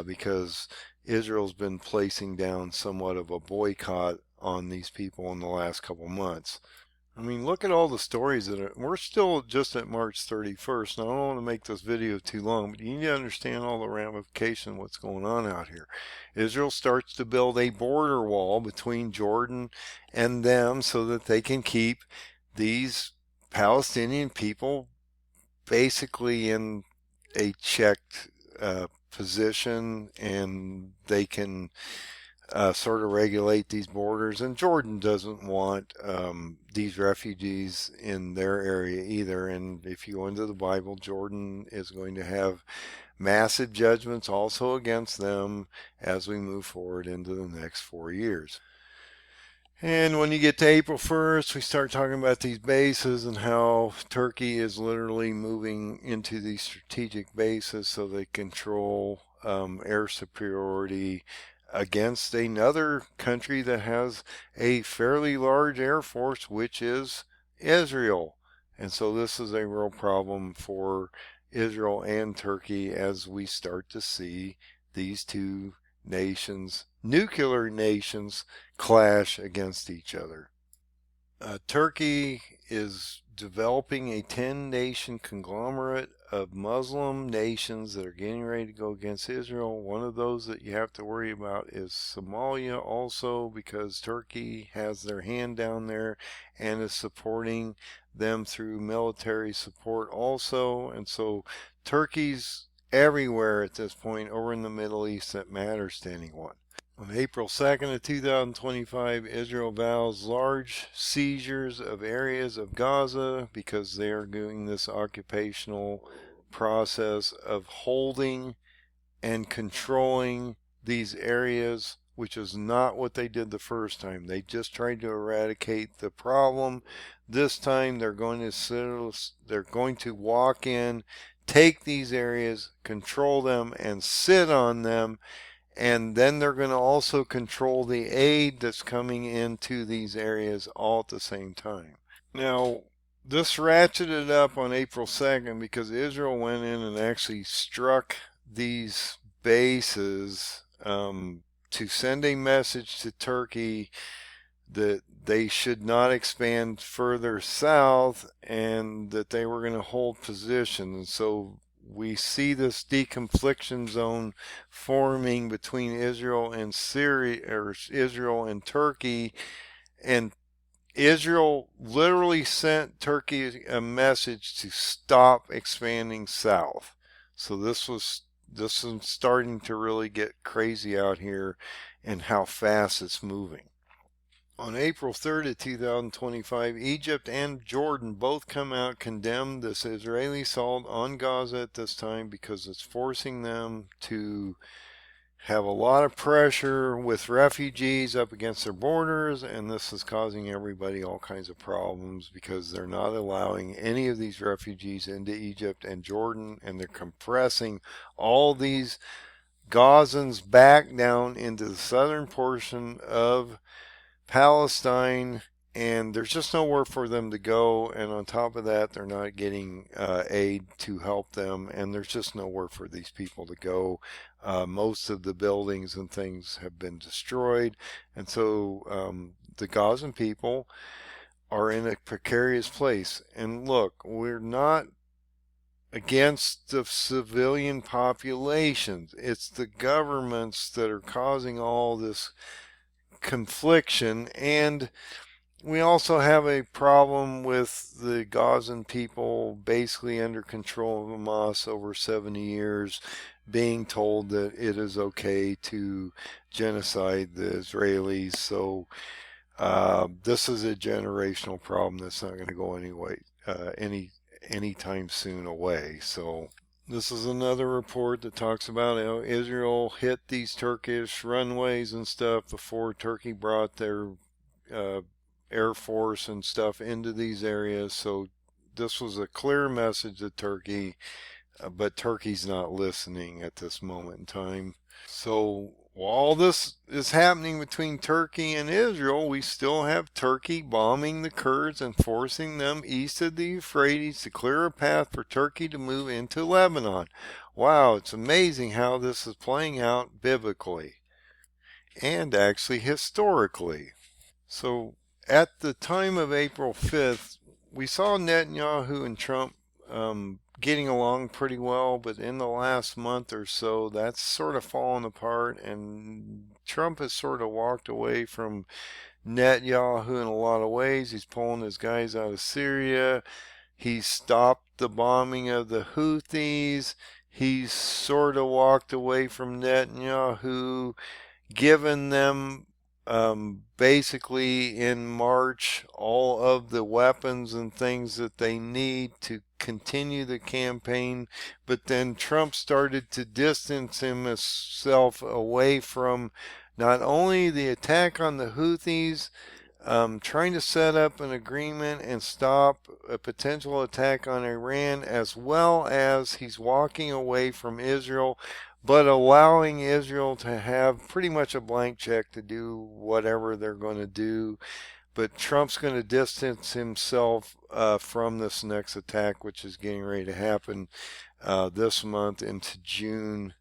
because Israel's been placing down somewhat of a boycott on these people in the last couple months. I mean, look at all the stories we're still just at March 31st. Now, I don't want to make this video too long, but you need to understand all the ramifications of what's going on out here. Israel starts to build a border wall between Jordan and them so that they can keep these Palestinian people basically in a checked position, and they can sort of regulate these borders. And Jordan doesn't want these refugees in their area either. And if you go into the Bible, Jordan is going to have massive judgments also against them as we move forward into the next 4 years. And when you get to April 1st, we start talking about these bases and how Turkey is literally moving into these strategic bases so they control air superiority against another country that has a fairly large air force, which is Israel. And so this is a real problem for Israel and Turkey as we start to see these two nations, nuclear nations, clash against each other. Turkey is developing a 10-nation conglomerate of Muslim nations that are getting ready to go against Israel. One of those that you have to worry about is Somalia also, because Turkey has their hand down there and is supporting them through military support also. And so Turkey's everywhere at this point over in the Middle East that matters to anyone. On April 2nd of 2025, Israel vows large seizures of areas of Gaza because they are doing this occupational process of holding and controlling these areas, which is not what they did the first time. They just tried to eradicate the problem. This time they're going to walk in, take these areas, control them, and sit on them. And then they're going to also control the aid that's coming into these areas all at the same time. Now, this ratcheted up on April 2nd because Israel went in and actually struck these bases to send a message to Turkey that they should not expand further south and that they were going to hold positions. And so we see this deconfliction zone forming between Israel and Syria, or Israel and Turkey, and Israel literally sent Turkey a message to stop expanding south. So this is starting to really get crazy out here and how fast it's moving. On April 3rd of 2025, Egypt and Jordan both come out, condemn this Israeli assault on Gaza at this time because it's forcing them to have a lot of pressure with refugees up against their borders, and this is causing everybody all kinds of problems because they're not allowing any of these refugees into Egypt and Jordan, and they're compressing all these Gazans back down into the southern portion of Palestine and there's just nowhere for them to go. And on top of that, they're not getting aid to help them, and there's just nowhere for these people to go. Most of the buildings and things have been destroyed, and so the Gazan people are in a precarious place. And look, we're not against the civilian populations. It's the governments that are causing all this confliction. And we also have a problem with the Gazan people basically under control of Hamas over 70 years being told that it is okay to genocide the Israelis. So this is a generational problem that's not going to go anytime soon away. So this is another report that talks about how Israel hit these Turkish runways and stuff before Turkey brought their uh, Air Force and stuff into these areas. So this was a clear message to Turkey, but Turkey's not listening at this moment in time. So while this is happening between Turkey and Israel, we still have Turkey bombing the Kurds and forcing them east of the Euphrates to clear a path for Turkey to move into Lebanon. Wow, it's amazing how this is playing out biblically and actually historically. So at the time of April 5th, we saw Netanyahu and Trump getting along pretty well, but in the last month or so, that's sort of fallen apart, and Trump has sort of walked away from Netanyahu in a lot of ways. He's pulling his guys out of Syria. He stopped the bombing of the Houthis. He's sort of walked away from Netanyahu, given them basically in March all of the weapons and things that they need to continue the campaign. But then Trump started to distance himself away from not only the attack on the Houthis, trying to set up an agreement and stop a potential attack on Iran, as well as he's walking away from Israel, but allowing Israel to have pretty much a blank check to do whatever they're going to do. But Trump's going to distance himself from this next attack, which is getting ready to happen this month into June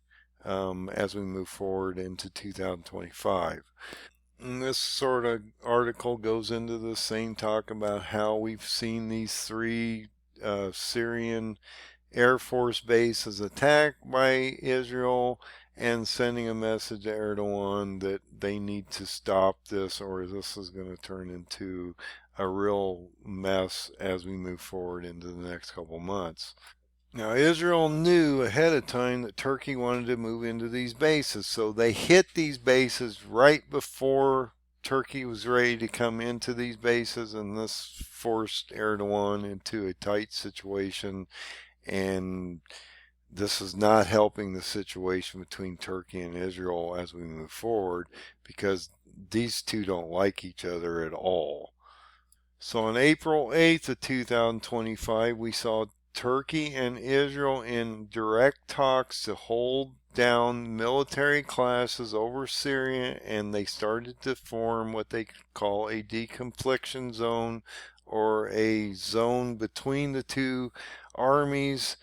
as we move forward into 2025. And this sort of article goes into the same talk about how we've seen these three Syrian Air Force bases attacked by Israel, and sending a message to Erdogan that they need to stop this, or this is going to turn into a real mess as we move forward into the next couple months. Now, Israel knew ahead of time that Turkey wanted to move into these bases, so they hit these bases right before Turkey was ready to come into these bases, and this forced Erdogan into a tight situation, and this is not helping the situation between Turkey and Israel as we move forward, because these two don't like each other at all. So on April 8th of 2025, we saw Turkey and Israel in direct talks to hold down military classes over Syria, and they started to form what they call a deconfliction zone, or a zone between the two armies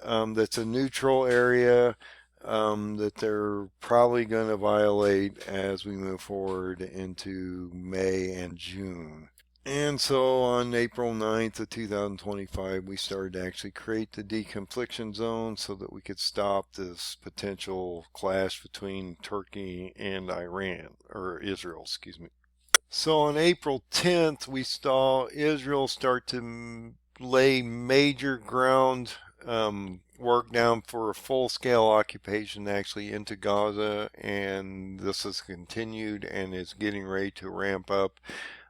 that's a neutral area that they're probably going to violate as we move forward into May and June. And so on April 9th of 2025, we started to actually create the deconfliction zone so that we could stop this potential clash between Turkey and Iran, or Israel, excuse me. So on April 10th, we saw Israel start to lay major ground work down for a full-scale occupation actually into Gaza, and this has continued and is getting ready to ramp up.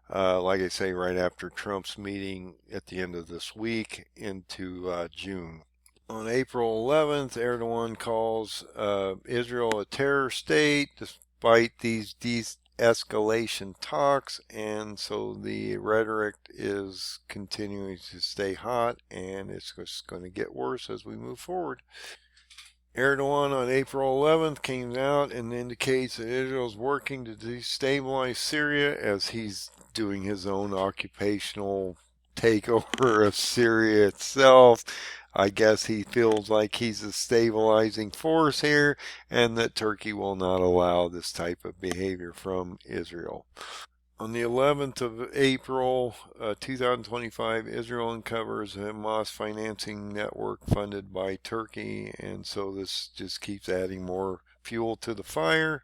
Like I say, right after Trump's meeting at the end of this week into June. On April 11th, Erdogan calls Israel a terror state despite these de-escalation talks, and so the rhetoric is continuing to stay hot, and it's just going to get worse as we move forward. Erdogan on April 11th came out and indicates that Israel is working to destabilize Syria, as he's doing his own occupational takeover of Syria itself. I guess he feels like he's a stabilizing force here, and that Turkey will not allow this type of behavior from Israel. On the 11th of April, 2025, Israel uncovers a Hamas financing network funded by Turkey, and so this just keeps adding more fuel to the fire.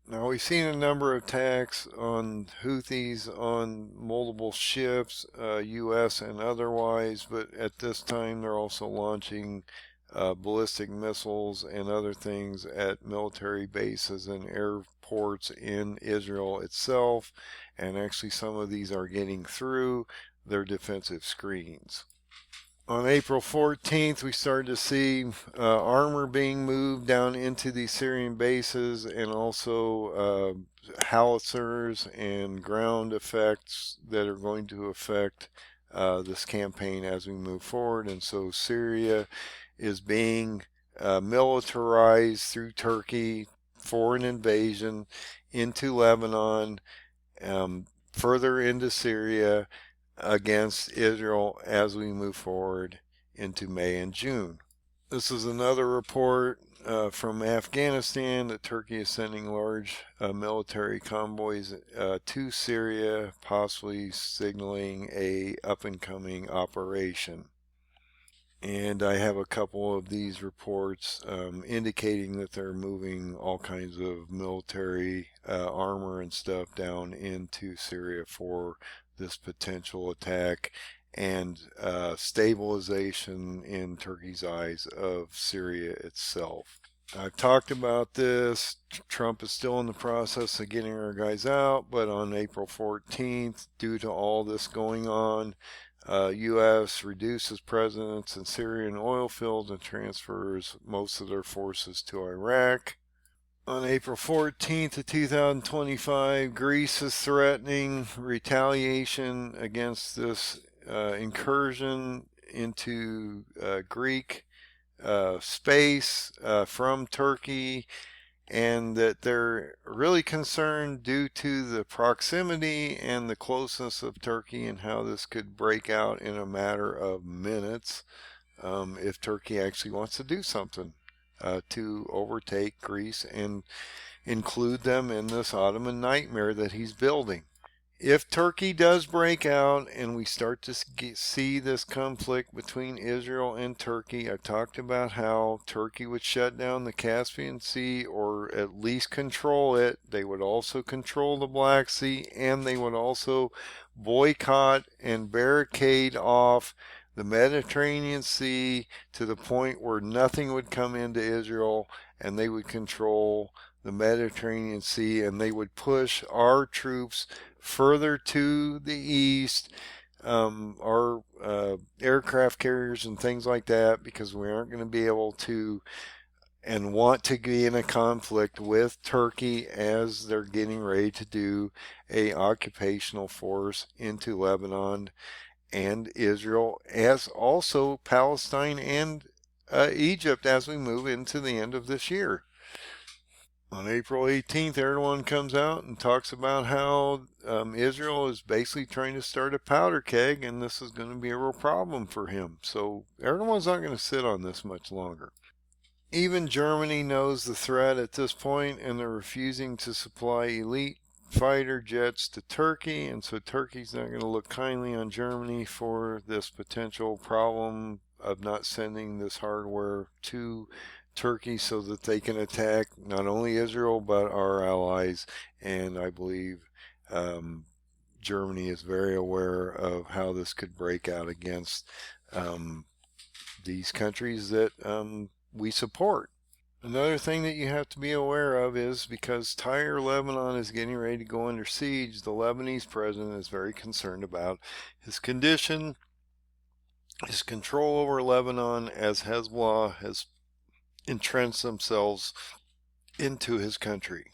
Now, we've seen a number of attacks on Houthis on multiple ships, U.S. and otherwise, but at this time they're also launching ballistic missiles and other things at military bases and airports in Israel itself, and actually some of these are getting through their defensive screens. On April 14th, we started to see armor being moved down into the Syrian bases, and also howitzers and ground effects that are going to affect this campaign as we move forward. And so Syria is being militarized through Turkey for an invasion into Lebanon, further into Syria, against Israel as we move forward into May and June. This is another report from Afghanistan that Turkey is sending large military convoys to Syria, possibly signaling a up-and-coming operation. And I have a couple of these reports indicating that they're moving all kinds of military armor and stuff down into Syria for this potential attack and stabilization in Turkey's eyes of Syria itself. I've talked about this. Trump is still in the process of getting our guys out, but on April 14th, due to all this going on, U.S. reduces presence in Syrian oil fields and transfers most of their forces to Iraq. On April 14th of 2025, Greece is threatening retaliation against this incursion into Greek space from Turkey, and that they're really concerned due to the proximity and the closeness of Turkey and how this could break out in a matter of minutes if Turkey actually wants to do something to overtake Greece and include them in this Ottoman nightmare that he's building. If Turkey does break out and we start to see this conflict between Israel and Turkey, I talked about how Turkey would shut down the Caspian Sea or at least control it. They would also control the Black Sea, and they would also boycott and barricade off the Mediterranean Sea to the point where nothing would come into Israel, and they would control the Mediterranean Sea, and they would push our troops further to the east, our aircraft carriers and things like that, because we aren't going to be able to and want to be in a conflict with Turkey as they're getting ready to do a occupational force into Lebanon and Israel, as also Palestine and Egypt as we move into the end of this year. On April 18th, Erdogan comes out and talks about how Israel is basically trying to start a powder keg, and this is going to be a real problem for him. So Erdogan's not going to sit on this much longer. Even Germany knows the threat at this point, and they're refusing to supply elite fighter jets to Turkey, and so Turkey's not going to look kindly on Germany for this potential problem of not sending this hardware to Turkey so that they can attack not only Israel but our allies. And I believe Germany is very aware of how this could break out against these countries that we support. Another thing that you have to be aware of is because Tyre, Lebanon is getting ready to go under siege, the Lebanese president is very concerned about his condition, his control over Lebanon, as Hezbollah has entrenched themselves into his country.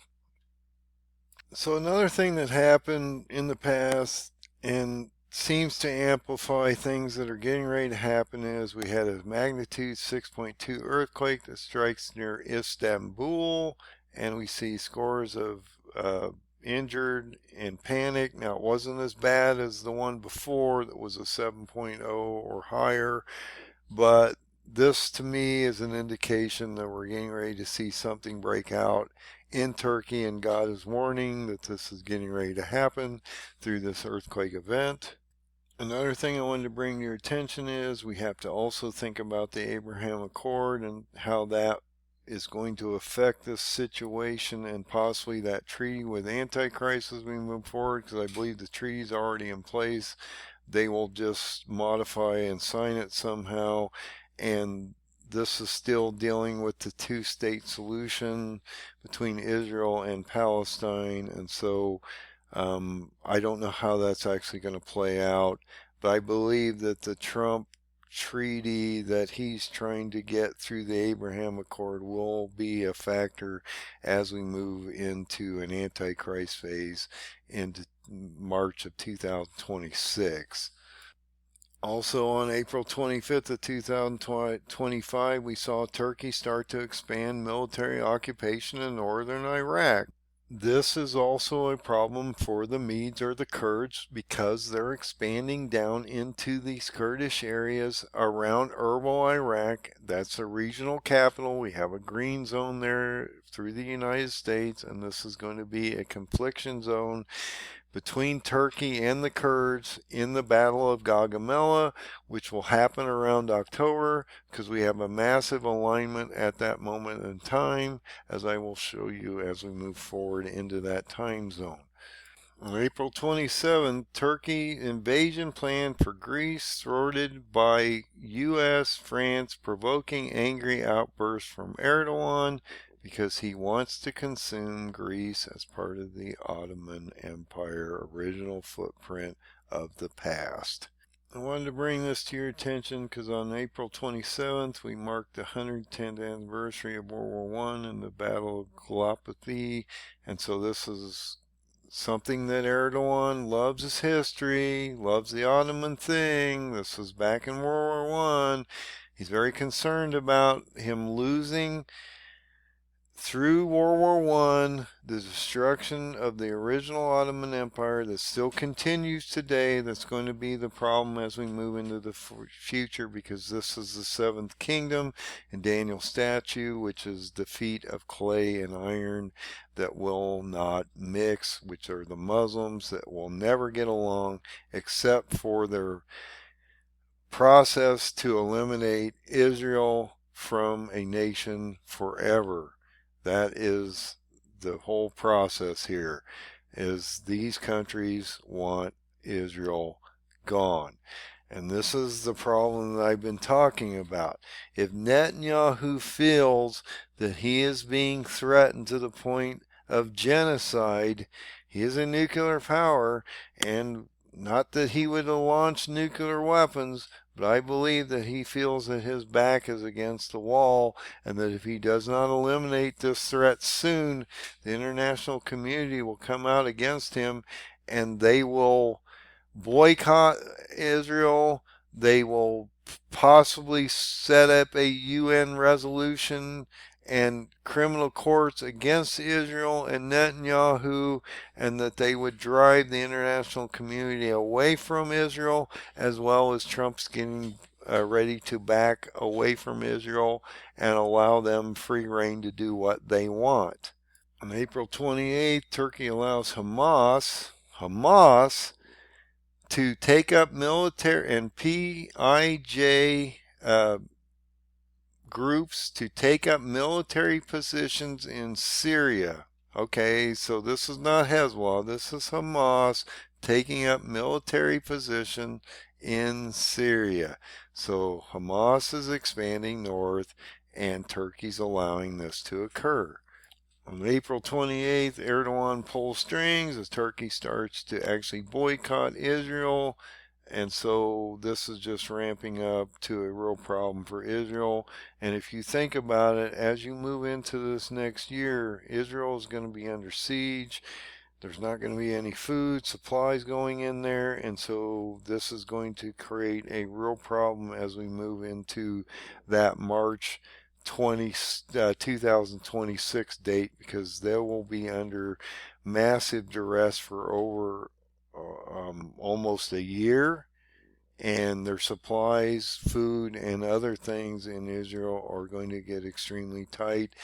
So another thing that happened in the past and seems to amplify things that are getting ready to happen is we had a magnitude 6.2 earthquake that strikes near Istanbul, and we see scores of injured and panicked. Now, it wasn't as bad as the one before that was a 7.0 or higher, but this to me is an indication that we're getting ready to see something break out in Turkey, and God is warning that this is getting ready to happen through this earthquake event. Another thing I wanted to bring to your attention is we have to also think about the Abraham Accord and how that is going to affect this situation and possibly that treaty with Antichrist as we move forward, because I believe the treaty is already in place. They will just modify and sign it somehow, and this is still dealing with the two-state solution between Israel and Palestine, and so I don't know how that's actually going to play out, but I believe that the Trump treaty that he's trying to get through the Abraham Accord will be a factor as we move into an Antichrist phase into March of 2026. Also on April 25th of 2025, we saw Turkey start to expand military occupation in northern Iraq. This is also a problem for the Medes or the Kurds because they're expanding down into these Kurdish areas around Erbil, Iraq. That's a regional capital. We have a green zone there through the United States, and this is going to be a confliction zone between Turkey and the Kurds in the Battle of Gaugamela, which will happen around October because we have a massive alignment at that moment in time, as I will show you as we move forward into that time zone. On April 27th, Turkey invasion plan for Greece thwarted by U.S., France, provoking angry outbursts from Erdogan because he wants to consume Greece as part of the Ottoman Empire original footprint of the past. I wanted to bring this to your attention because on April 27th we marked the 110th anniversary of World War I and the Battle of Gallipoli, and so this is something that Erdogan loves his history, loves the Ottoman thing. This was back in World War I. He's very concerned about him losing through World War I, the destruction of the original Ottoman Empire that still continues today. That's going to be the problem as we move into the future, because this is the seventh kingdom in Daniel's statue, which is the feet of clay and iron that will not mix, which are the Muslims that will never get along except for their process to eliminate Israel from a nation forever. That is the whole process here, is these countries want Israel gone. And this is the problem that I've been talking about. If Netanyahu feels that he is being threatened to the point of genocide, he is a nuclear power, and not that he would launch nuclear weapons, but I believe that he feels that his back is against the wall, and that if he does not eliminate this threat soon, the international community will come out against him, and they will boycott Israel. They will possibly set up a UN resolution and criminal courts against Israel and Netanyahu, and that they would drive the international community away from Israel, as well as Trump's getting ready to back away from Israel and allow them free rein to do what they want. On April 28th, Turkey allows Hamas to take up military and PIJ groups to take up military positions in Syria. Okay, so this is not Hezbollah, this is Hamas taking up military position in Syria. So Hamas is expanding north, and Turkey's allowing this to occur. On April 28th, Erdogan pulls strings as Turkey starts to actually boycott Israel. And so this is just ramping up to a real problem for Israel. And if you think about it, as you move into this next year, Israel is going to be under siege. There's not going to be any food supplies going in there. And so this is going to create a real problem as we move into that March 2026 date, because they will be under massive duress for over almost a year, and their supplies, food, and other things in Israel are going to get extremely tight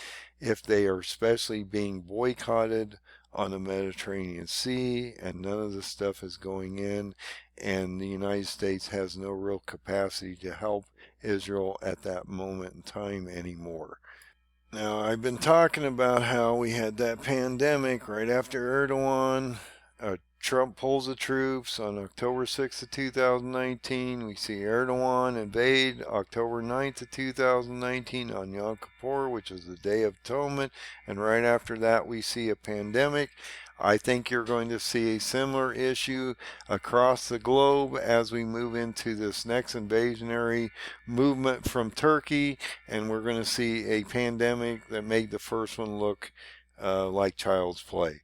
if they are especially being boycotted on the Mediterranean Sea, and none of this stuff is going in, and the United States has no real capacity to help Israel at that moment in time anymore. Now, I've been talking about how we had that pandemic right after Erdogan. Trump pulls the troops on October 6th of 2019. We see Erdogan invade October 9th of 2019 on Yom Kippur, which is the Day of Atonement. And right after that, we see a pandemic. I think you're going to see a similar issue across the globe as we move into this next invasionary movement from Turkey, and we're going to see a pandemic that made the first one look like child's play.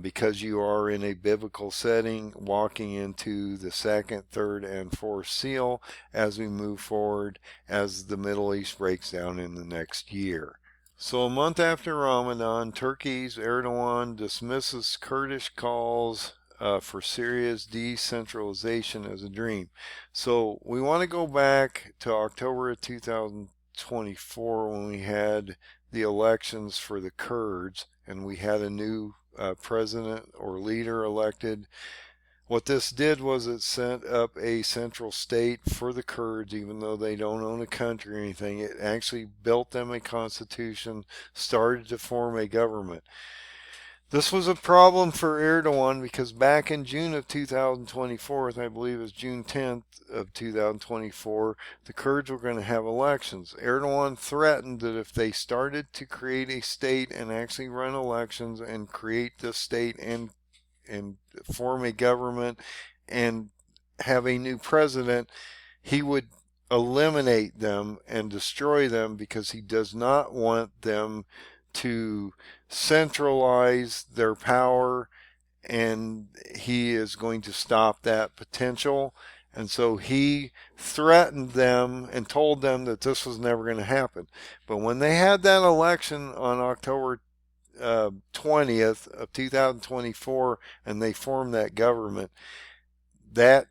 Because you are in a biblical setting, walking into the second, third, and fourth seal as we move forward, as the Middle East breaks down in the next year. So a month after Ramadan, Turkey's Erdogan dismisses Kurdish calls for Syria's decentralization as a dream. So we want to go back to October of 2024 when we had the elections for the Kurds, and we had a new president or leader elected. What this did was it set up a central state for the Kurds, even though they don't own a country or anything. It actually built them a constitution, started to form a government. This was a problem for Erdogan because back in June of 2024, I believe it was June 10th of 2024, the Kurds were going to have elections. Erdogan threatened that if they started to create a state and actually run elections and create this state and form a government and have a new president, he would eliminate them and destroy them, because he does not want them to centralize their power, and he is going to stop that potential. And so he threatened them and told them that this was never going to happen. But when they had that election on October 20th of 2024 and they formed that government, that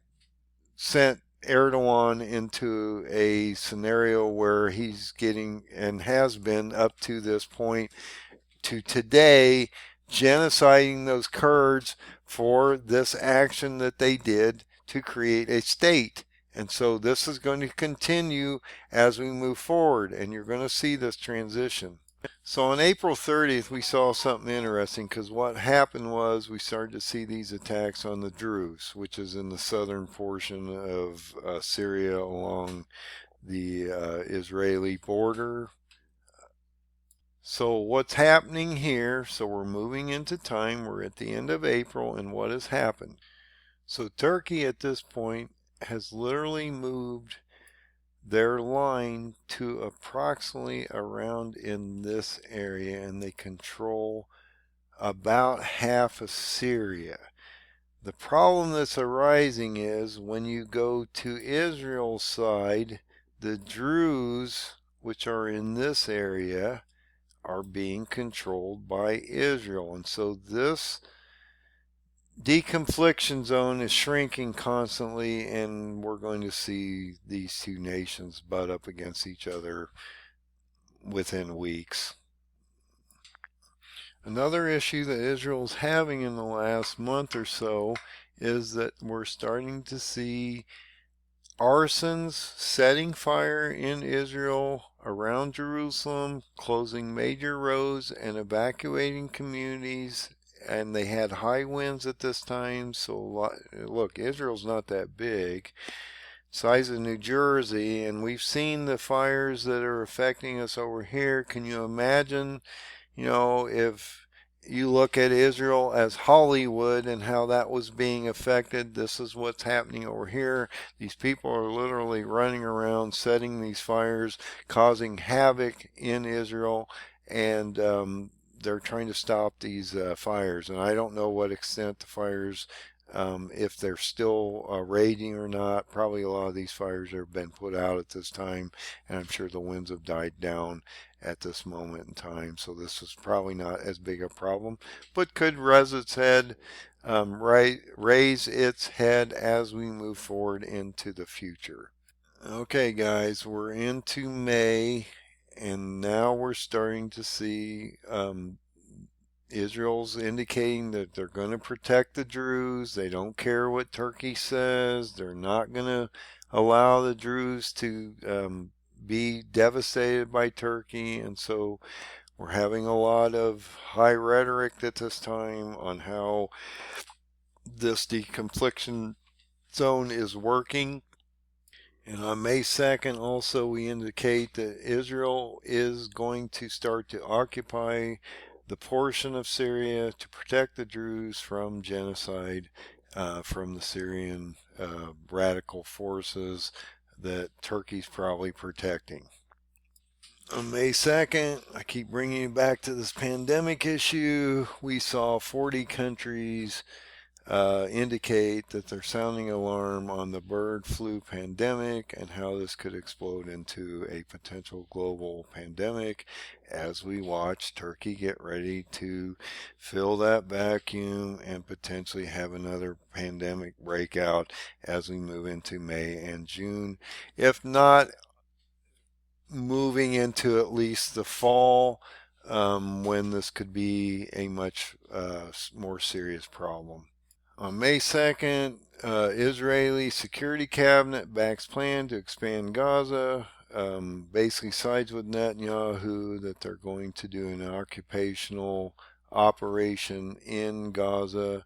sent Erdogan into a scenario where he's getting, and has been up to this point, to today, genociding those Kurds for this action that they did to create a state. And so this is going to continue as we move forward, and you're going to see this transition. So on April 30th, we saw something interesting, because what happened was we started to see these attacks on the Druze, which is in the southern portion of Syria along the Israeli border. So what's happening here? So we're moving into time. We're at the end of April, and what has happened? So Turkey at this point has literally moved their line to approximately around in this area, and they control about half of Syria. The problem that's arising is when you go to Israel's side, the Druze, which are in this area, are being controlled by Israel. And so this deconfliction zone is shrinking constantly, and we're going to see these two nations butt up against each other within weeks. Another issue that Israel's having in the last month or so is that we're starting to see arsons setting fire in Israel around Jerusalem, closing major roads and evacuating communities. And they had high winds at this time. So look, Israel's not that big, size of New Jersey, and we've seen the fires that are affecting us over here. Can you imagine, if you look at Israel as Hollywood and how that was being affected? This is what's happening over here. These people are literally running around setting these fires, causing havoc in Israel, and they're trying to stop these fires. And I don't know what extent the fires If they're still raging or not. Probably a lot of these fires have been put out at this time, and I'm sure the winds have died down at this moment in time. So this is probably not as big a problem, but could raise its head, raise its head as we move forward into the future. Okay, guys, we're into May, and now we're starting to see Israel's indicating that they're going to protect the Druze. They don't care what Turkey says. They're not going to allow the Druze to be devastated by Turkey. And so we're having a lot of high rhetoric at this time on how this deconfliction zone is working. And on May 2nd, also, we indicate that Israel is going to start to occupy the portion of Syria to protect the Druze from genocide from the Syrian radical forces that Turkey's probably protecting. On May 2nd, I keep bringing you back to this pandemic issue. We saw 40 countries indicate that they're sounding alarm on the bird flu pandemic and how this could explode into a potential global pandemic as we watch Turkey get ready to fill that vacuum and potentially have another pandemic breakout as we move into May and June. If not, moving into at least the fall, when this could be a much more serious problem. On May 2nd, Israeli Security Cabinet backs plan to expand Gaza, basically sides with Netanyahu that they're going to do an occupational operation in Gaza,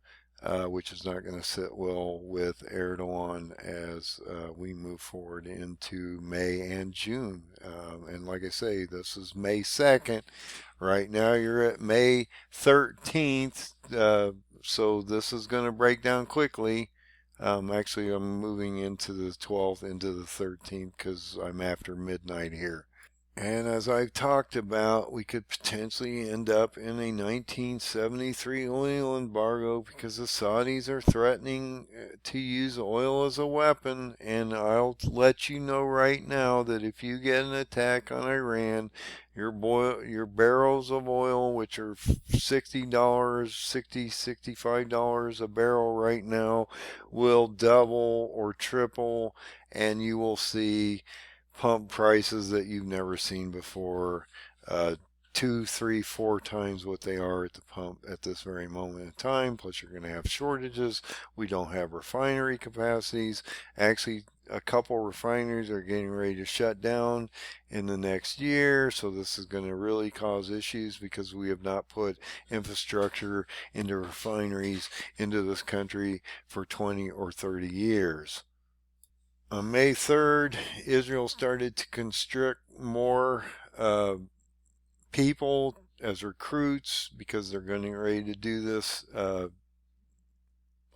which is not going to sit well with Erdogan as we move forward into May and June. And like I say, this is May 2nd. Right now you're at May 13th. So this is going to break down quickly. Actually, I'm moving into the 12th, into the 13th, because I'm after midnight here. And as I've talked about, we could potentially end up in a 1973 oil embargo because the Saudis are threatening to use oil as a weapon. And I'll let you know right now that if you get an attack on Iran, your barrels of oil, which are $60, $65 a barrel right now, will double or triple, and you will see pump prices that you've never seen before, 2, 3, 4 times what they are at the pump at this very moment in time. Plus you're going to have shortages. We don't have refinery capacities. Actually, a couple refineries are getting ready to shut down in the next year, so this is going to really cause issues because we have not put infrastructure into refineries into this country for 20 or 30 years. On May 3rd, Israel started to conscript more people as recruits because they're getting ready to do this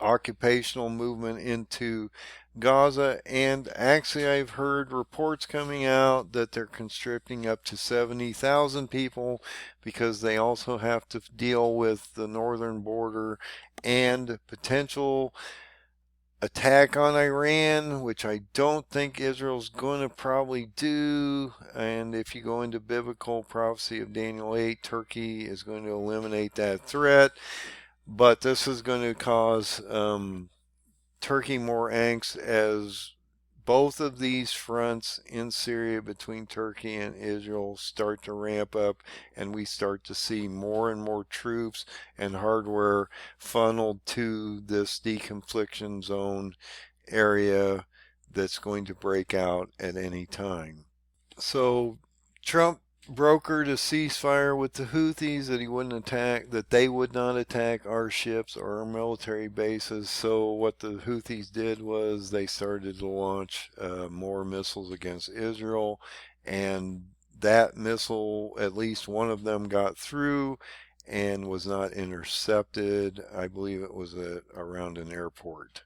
occupational movement into Gaza. And actually, I've heard reports coming out that they're conscripting up to 70,000 people because they also have to deal with the northern border and potential attack on Iran, which I don't think Israel's going to probably do. And if you go into biblical prophecy of Daniel 8, Turkey is going to eliminate that threat. But this is going to cause Turkey more angst as both of these fronts in Syria between Turkey and Israel start to ramp up, and we start to see more and more troops and hardware funneled to this deconfliction zone area that's going to break out at any time. So Trump brokered a ceasefire with the Houthis that he wouldn't attack, that they would not attack our ships or our military bases. So what the Houthis did was they started to launch more missiles against Israel, and that missile, at least one of them got through and was not intercepted. I believe it was around an airport.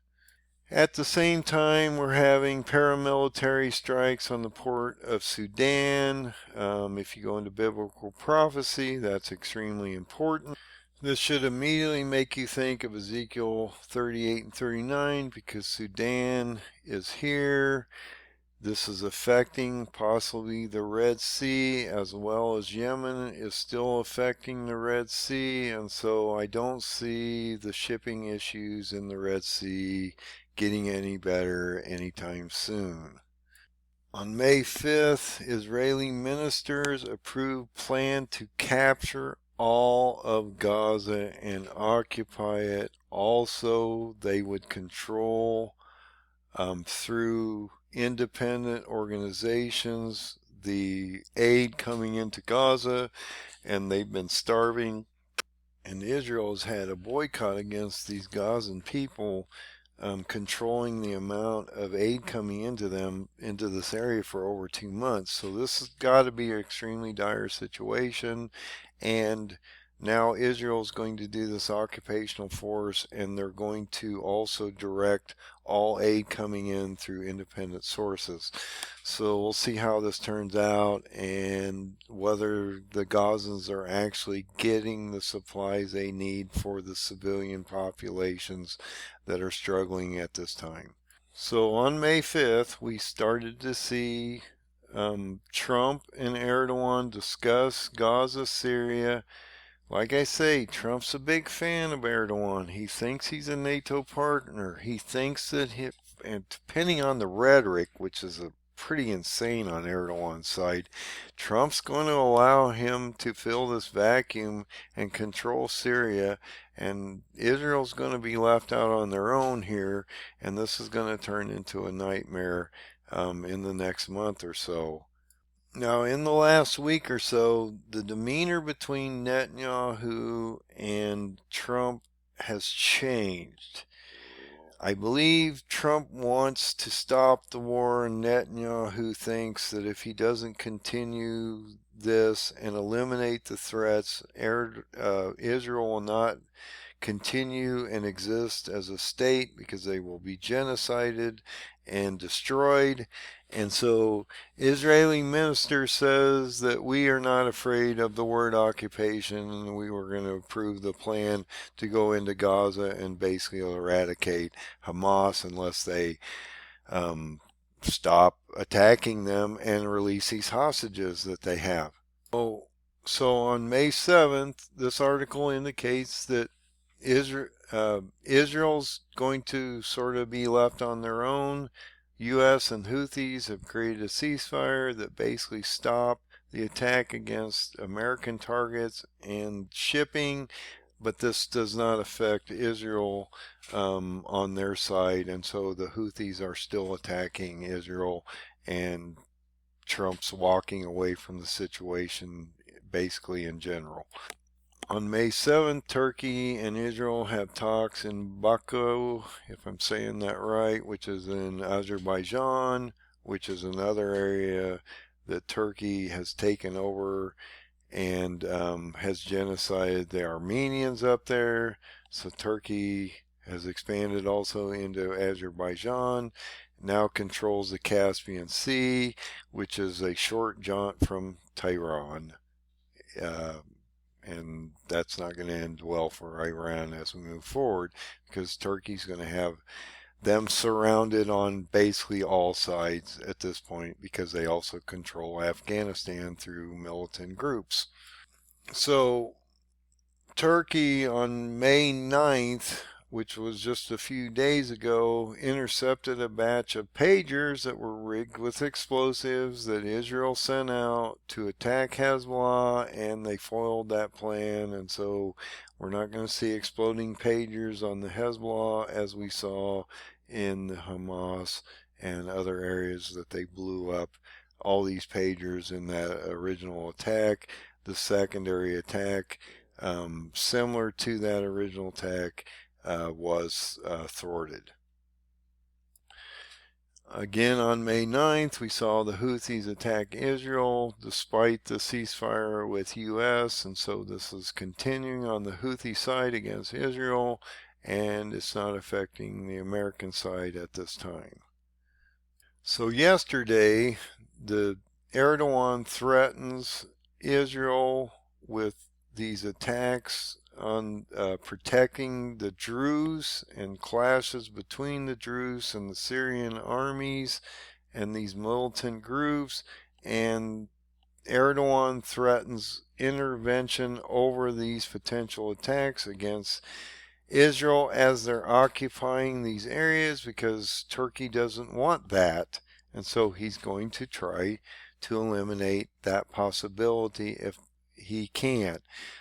At the same time, we're having paramilitary strikes on the port of Sudan. If you go into biblical prophecy, that's extremely important. This should immediately make you think of Ezekiel 38 and 39 because Sudan is here. This is affecting possibly the Red Sea, as well as Yemen is still affecting the Red Sea, and so I don't see the shipping issues in the Red Sea getting any better anytime soon. On May 5th, Israeli ministers approved plan to capture all of Gaza and occupy it. Also, they would control through independent organizations the aid coming into Gaza, and they've been starving. And Israel has had a boycott against these Gazan people, controlling the amount of aid coming into them into this area for over 2 months. So this has got to be an extremely dire situation, and now Israel is going to do this occupational force, and they're going to also direct all aid coming in through independent sources. So we'll see how this turns out and whether the Gazans are actually getting the supplies they need for the civilian populations that are struggling at this time. So on May 5th, we started to see Trump and Erdogan discuss Gaza, Syria. Like I say, Trump's a big fan of Erdogan. He thinks he's a NATO partner. He thinks that and depending on the rhetoric, which is pretty insane on Erdogan's side, Trump's going to allow him to fill this vacuum and control Syria, and Israel's going to be left out on their own here, and this is going to turn into a nightmare in the next month or so. Now, in the last week or so, the demeanor between Netanyahu and Trump has changed. I believe Trump wants to stop the war, and Netanyahu thinks that if he doesn't continue this and eliminate the threats, Israel will not continue and exist as a state because they will be genocided and destroyed. And so Israeli minister says that we are not afraid of the word occupation, and we were going to approve the plan to go into Gaza and basically eradicate Hamas unless they stop attacking them and release these hostages that they have. So on May 7th, this article indicates that Israel's going to sort of be left on their own. U.S. and Houthis have created a ceasefire that basically stopped the attack against American targets and shipping, but this does not affect Israel on their side, and so the Houthis are still attacking Israel, and Trump's walking away from the situation basically in general. On May 7th, Turkey and Israel have talks in Baku, if I'm saying that right, which is in Azerbaijan, which is another area that Turkey has taken over and has genocided the Armenians up there. So Turkey has expanded also into Azerbaijan, now controls the Caspian Sea, which is a short jaunt from Tehran. And that's not going to end well for Iran as we move forward, because Turkey's going to have them surrounded on basically all sides at this point, because they also control Afghanistan through militant groups. So Turkey on May 9th, which was just a few days ago, intercepted a batch of pagers that were rigged with explosives that Israel sent out to attack Hezbollah, and they foiled that plan. And so we're not going to see exploding pagers on the Hezbollah as we saw in the Hamas and other areas that they blew up all these pagers in that original attack. The secondary attack, similar to that original attack, was thwarted. Again, on May 9th, we saw the Houthis attack Israel despite the ceasefire with U.S., and so this is continuing on the Houthi side against Israel, and it's not affecting the American side at this time. So yesterday, the Erdogan threatens Israel with these attacks on protecting the Druze and clashes between the Druze and the Syrian armies and these militant groups, and Erdogan threatens intervention over these potential attacks against Israel as they're occupying these areas because Turkey doesn't want that. And so he's going to try to eliminate that possibility if he can.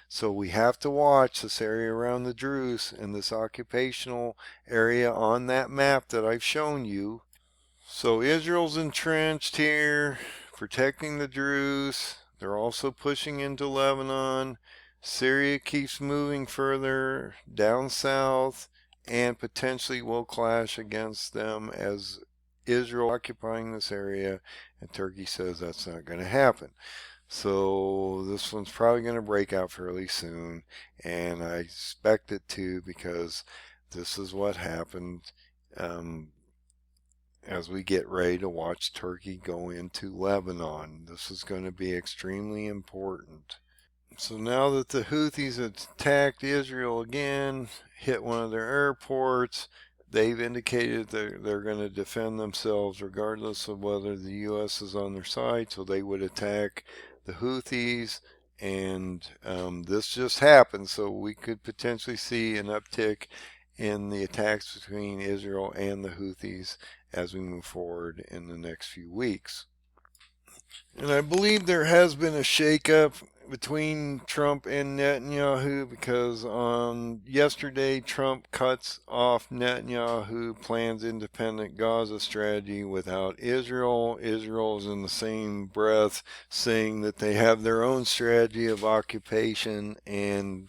So we have to watch this area around the Druze and this occupational area on that map that I've shown you. So Israel's entrenched here, protecting the Druze. They're also pushing into Lebanon. Syria keeps moving further down south and potentially will clash against them as Israel occupying this area, and Turkey says that's not going to happen. So this one's probably going to break out fairly soon, and I expect it to because this is what happened as we get ready to watch Turkey go into Lebanon. This is going to be extremely important. So now that the Houthis attacked Israel again, hit one of their airports, they've indicated they're going to defend themselves regardless of whether the U.S. is on their side, so they would attack the Houthis, and this just happened, so we could potentially see an uptick in the attacks between Israel and the Houthis as we move forward in the next few weeks. And I believe there has been a shakeup between Trump and Netanyahu because on yesterday Trump cuts off Netanyahu plans independent Gaza strategy without Israel. Israel is in the same breath saying that they have their own strategy of occupation and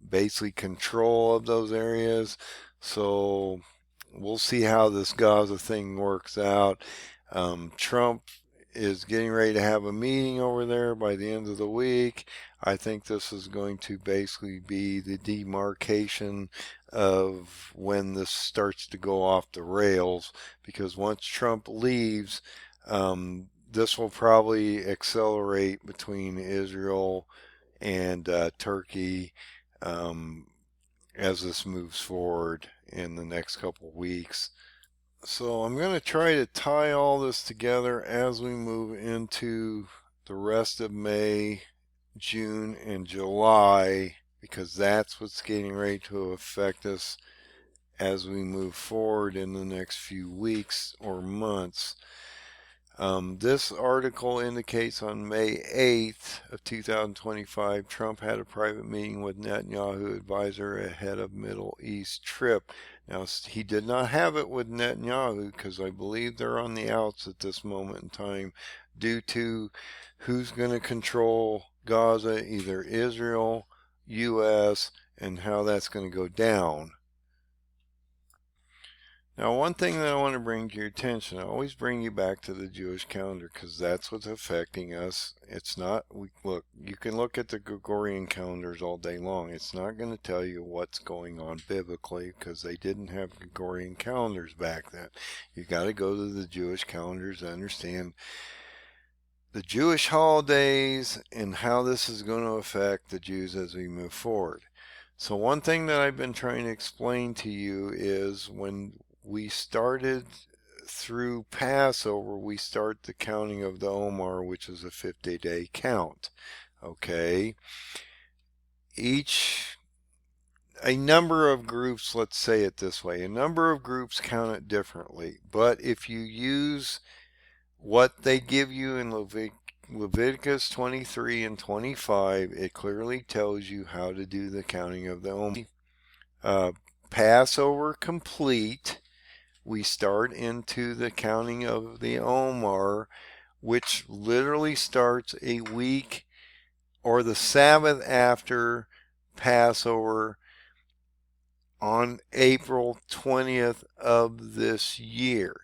basically control of those areas. So we'll see how this Gaza thing works out. Trump is getting ready to have a meeting over there by the end of the week. I think this is going to basically be the demarcation of when this starts to go off the rails, because once Trump leaves, this will probably accelerate between Israel and Turkey as this moves forward in the next couple weeks. So I'm going to try to tie all this together as we move into the rest of May, June, and July, because that's what's getting ready to affect us as we move forward in the next few weeks or months. This article indicates on May 8th of 2025, Trump had a private meeting with Netanyahu advisor ahead of Middle East trip. Now, he did not have it with Netanyahu because I believe they're on the outs at this moment in time due to who's going to control Gaza, either Israel, U.S., and how that's going to go down. Now, one thing that I want to bring to your attention, I always bring you back to the Jewish calendar because that's what's affecting us. It's not, look, you can look at the Gregorian calendars all day long. It's not going to tell you what's going on biblically because they didn't have Gregorian calendars back then. You got to go to the Jewish calendars to understand the Jewish holidays and how this is going to affect the Jews as we move forward. So one thing that I've been trying to explain to you is when we started through Passover, we start the counting of the Omer, which is a 50-day count. Okay? A number of groups, let's say it this way, a number of groups count it differently. But if you use what they give you in Leviticus 23 and 25, it clearly tells you how to do the counting of the Omer. Passover complete, we start into the counting of the Omer, which literally starts a week or the Sabbath after Passover on April 20th of this year.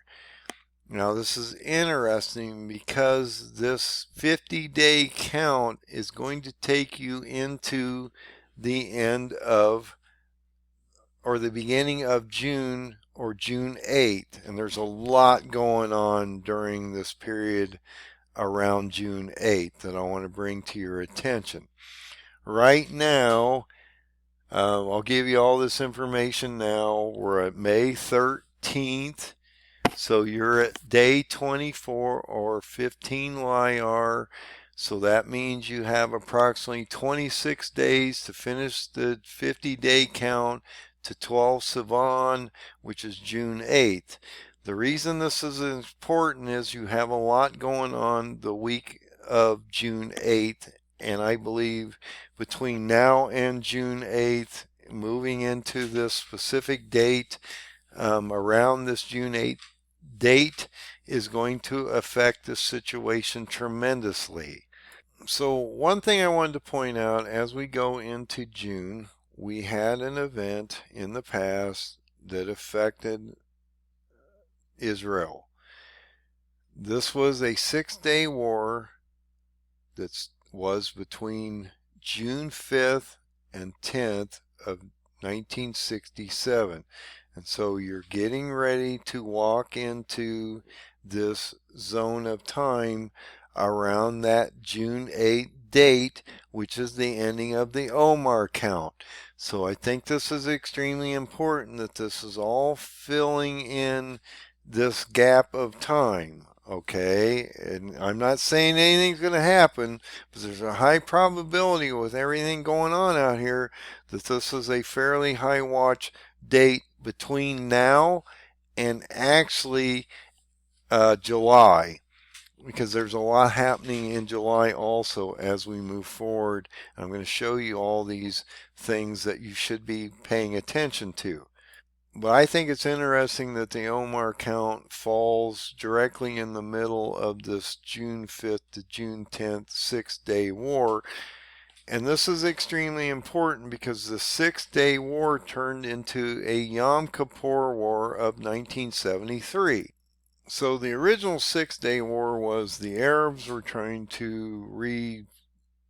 Now, this is interesting because this 50-day count is going to take you into the end of or the beginning of June or June 8th. And there's a lot going on during this period around June 8th that I want to bring to your attention. right now, I'll give you all this information now. We're at May 13th. So you're at day 24 or 15 LIR. So that means you have approximately 26 days to finish the 50-day count to 12 Sivan, which is June 8th. The reason this is important is you have a lot going on the week of June 8th, and I believe between now and June 8th, moving into this specific date, around this June 8th date, is going to affect the situation tremendously. So one thing I wanted to point out as we go into June, we had an event in the past that affected Israel. This was a 6-day war that was between June 5th and 10th of 1967. And so you're getting ready to walk into this zone of time around that June 8th date, which is the ending of the Omar count. So I think this is extremely important that this is all filling in this gap of time. Okay, and I'm not saying anything's going to happen, but there's a high probability with everything going on out here that this is a fairly high watch date between now and actually July, because there's a lot happening in July also as we move forward. I'm going to show you all these things that you should be paying attention to. But I think it's interesting that the Omar count falls directly in the middle of this June 5th to June 10th 6-day war. And this is extremely important because the 6-day war turned into a Yom Kippur war of 1973. So the original 6-day war was the Arabs were trying to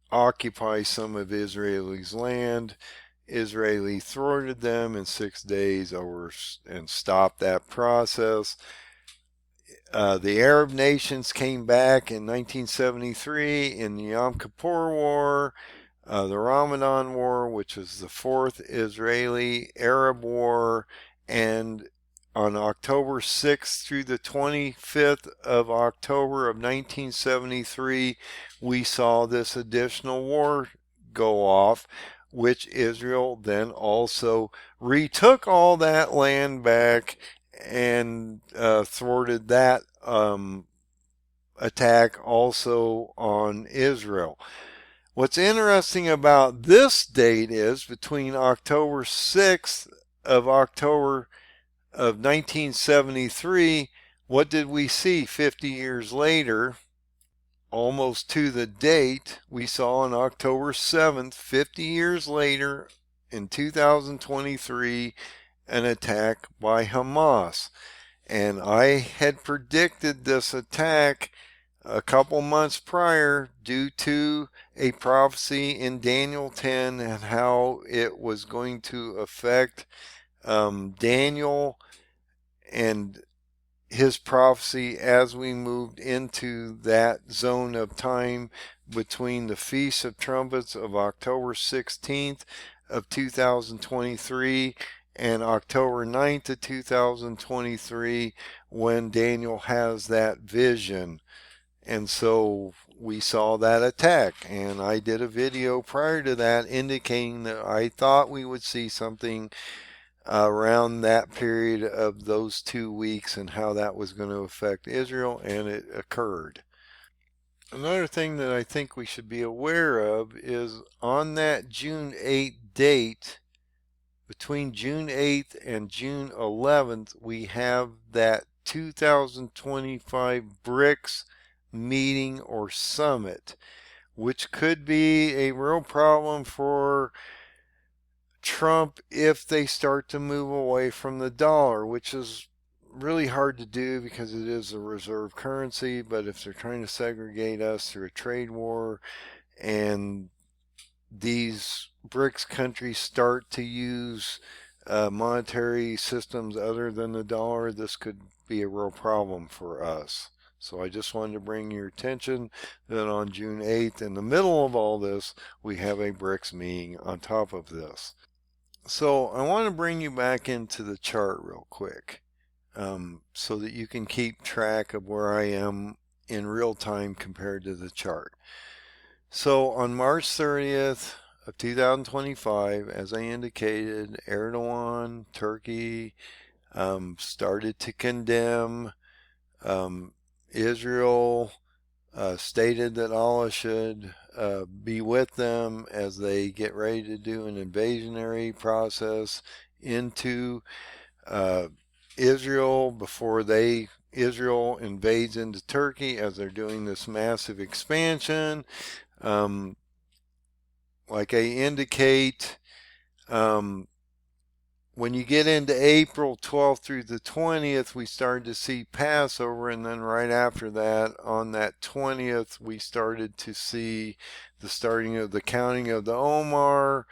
reoccupy some of Israel's land. Israeli thwarted them in 6 days over and stopped that process. The Arab nations came back in 1973 in the Yom Kippur War, the Ramadan War, which is the fourth Israeli-Arab War, and on October 6th through the 25th of October of 1973, we saw this additional war go off, which Israel then also retook all that land back and thwarted that attack also on Israel. What's interesting about this date is between October 6th of October of 1973, what did we see 50 years later? Almost to the date, we saw on October 7th, 50 years later, in 2023, an attack by Hamas. And I had predicted this attack a couple months prior due to a prophecy in Daniel 10 and how it was going to affect Daniel and his prophecy as we moved into that zone of time between the Feast of Trumpets of October 16th of 2023 and October 9th of 2023, when Daniel has that vision. And so we saw that attack, and I did a video prior to that indicating that I thought we would see something around that period of those 2 weeks and how that was going to affect Israel, and it occurred. Another thing that I think we should be aware of is on that June 8th date, between June 8th and June 11th, we have that 2025 BRICS meeting or summit, which could be a real problem for Trump if they start to move away from the dollar, which is really hard to do because it is a reserve currency. But if they're trying to segregate us through a trade war and these BRICS countries start to use monetary systems other than the dollar, this could be a real problem for us. So I just wanted to bring your attention that on June 8th, in the middle of all this, we have a BRICS meeting on top of this. So I want to bring you back into the chart real quick, so that you can keep track of where I am in real time compared to the chart. So on March 30th of 2025, as I indicated, Erdogan, Turkey, started to condemn Israel, stated that Allah should be with them as they get ready to do an invasionary process into Israel before Israel invades into Turkey, as they're doing this massive expansion. Like I indicate, when you get into April 12th through the 20th, we started to see Passover, and then right after that, on that 20th, we started to see the starting of the counting of the Omer.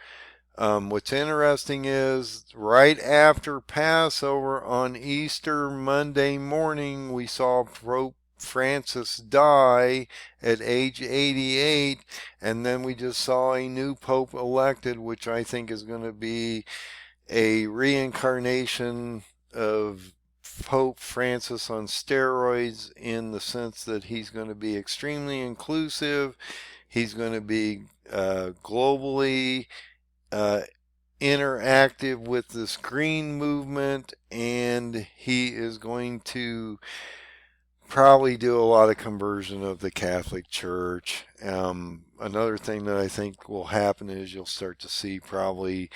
What's interesting is right after Passover on Easter Monday morning, we saw Pope Francis die at age 88, and then we just saw a new pope elected, which I think is going to be a reincarnation of Pope Francis on steroids, in the sense that he's going to be extremely inclusive. He's going to be globally interactive with this green movement, and he is going to probably do a lot of conversion of the Catholic Church. Another thing that I think will happen is you'll start to see probably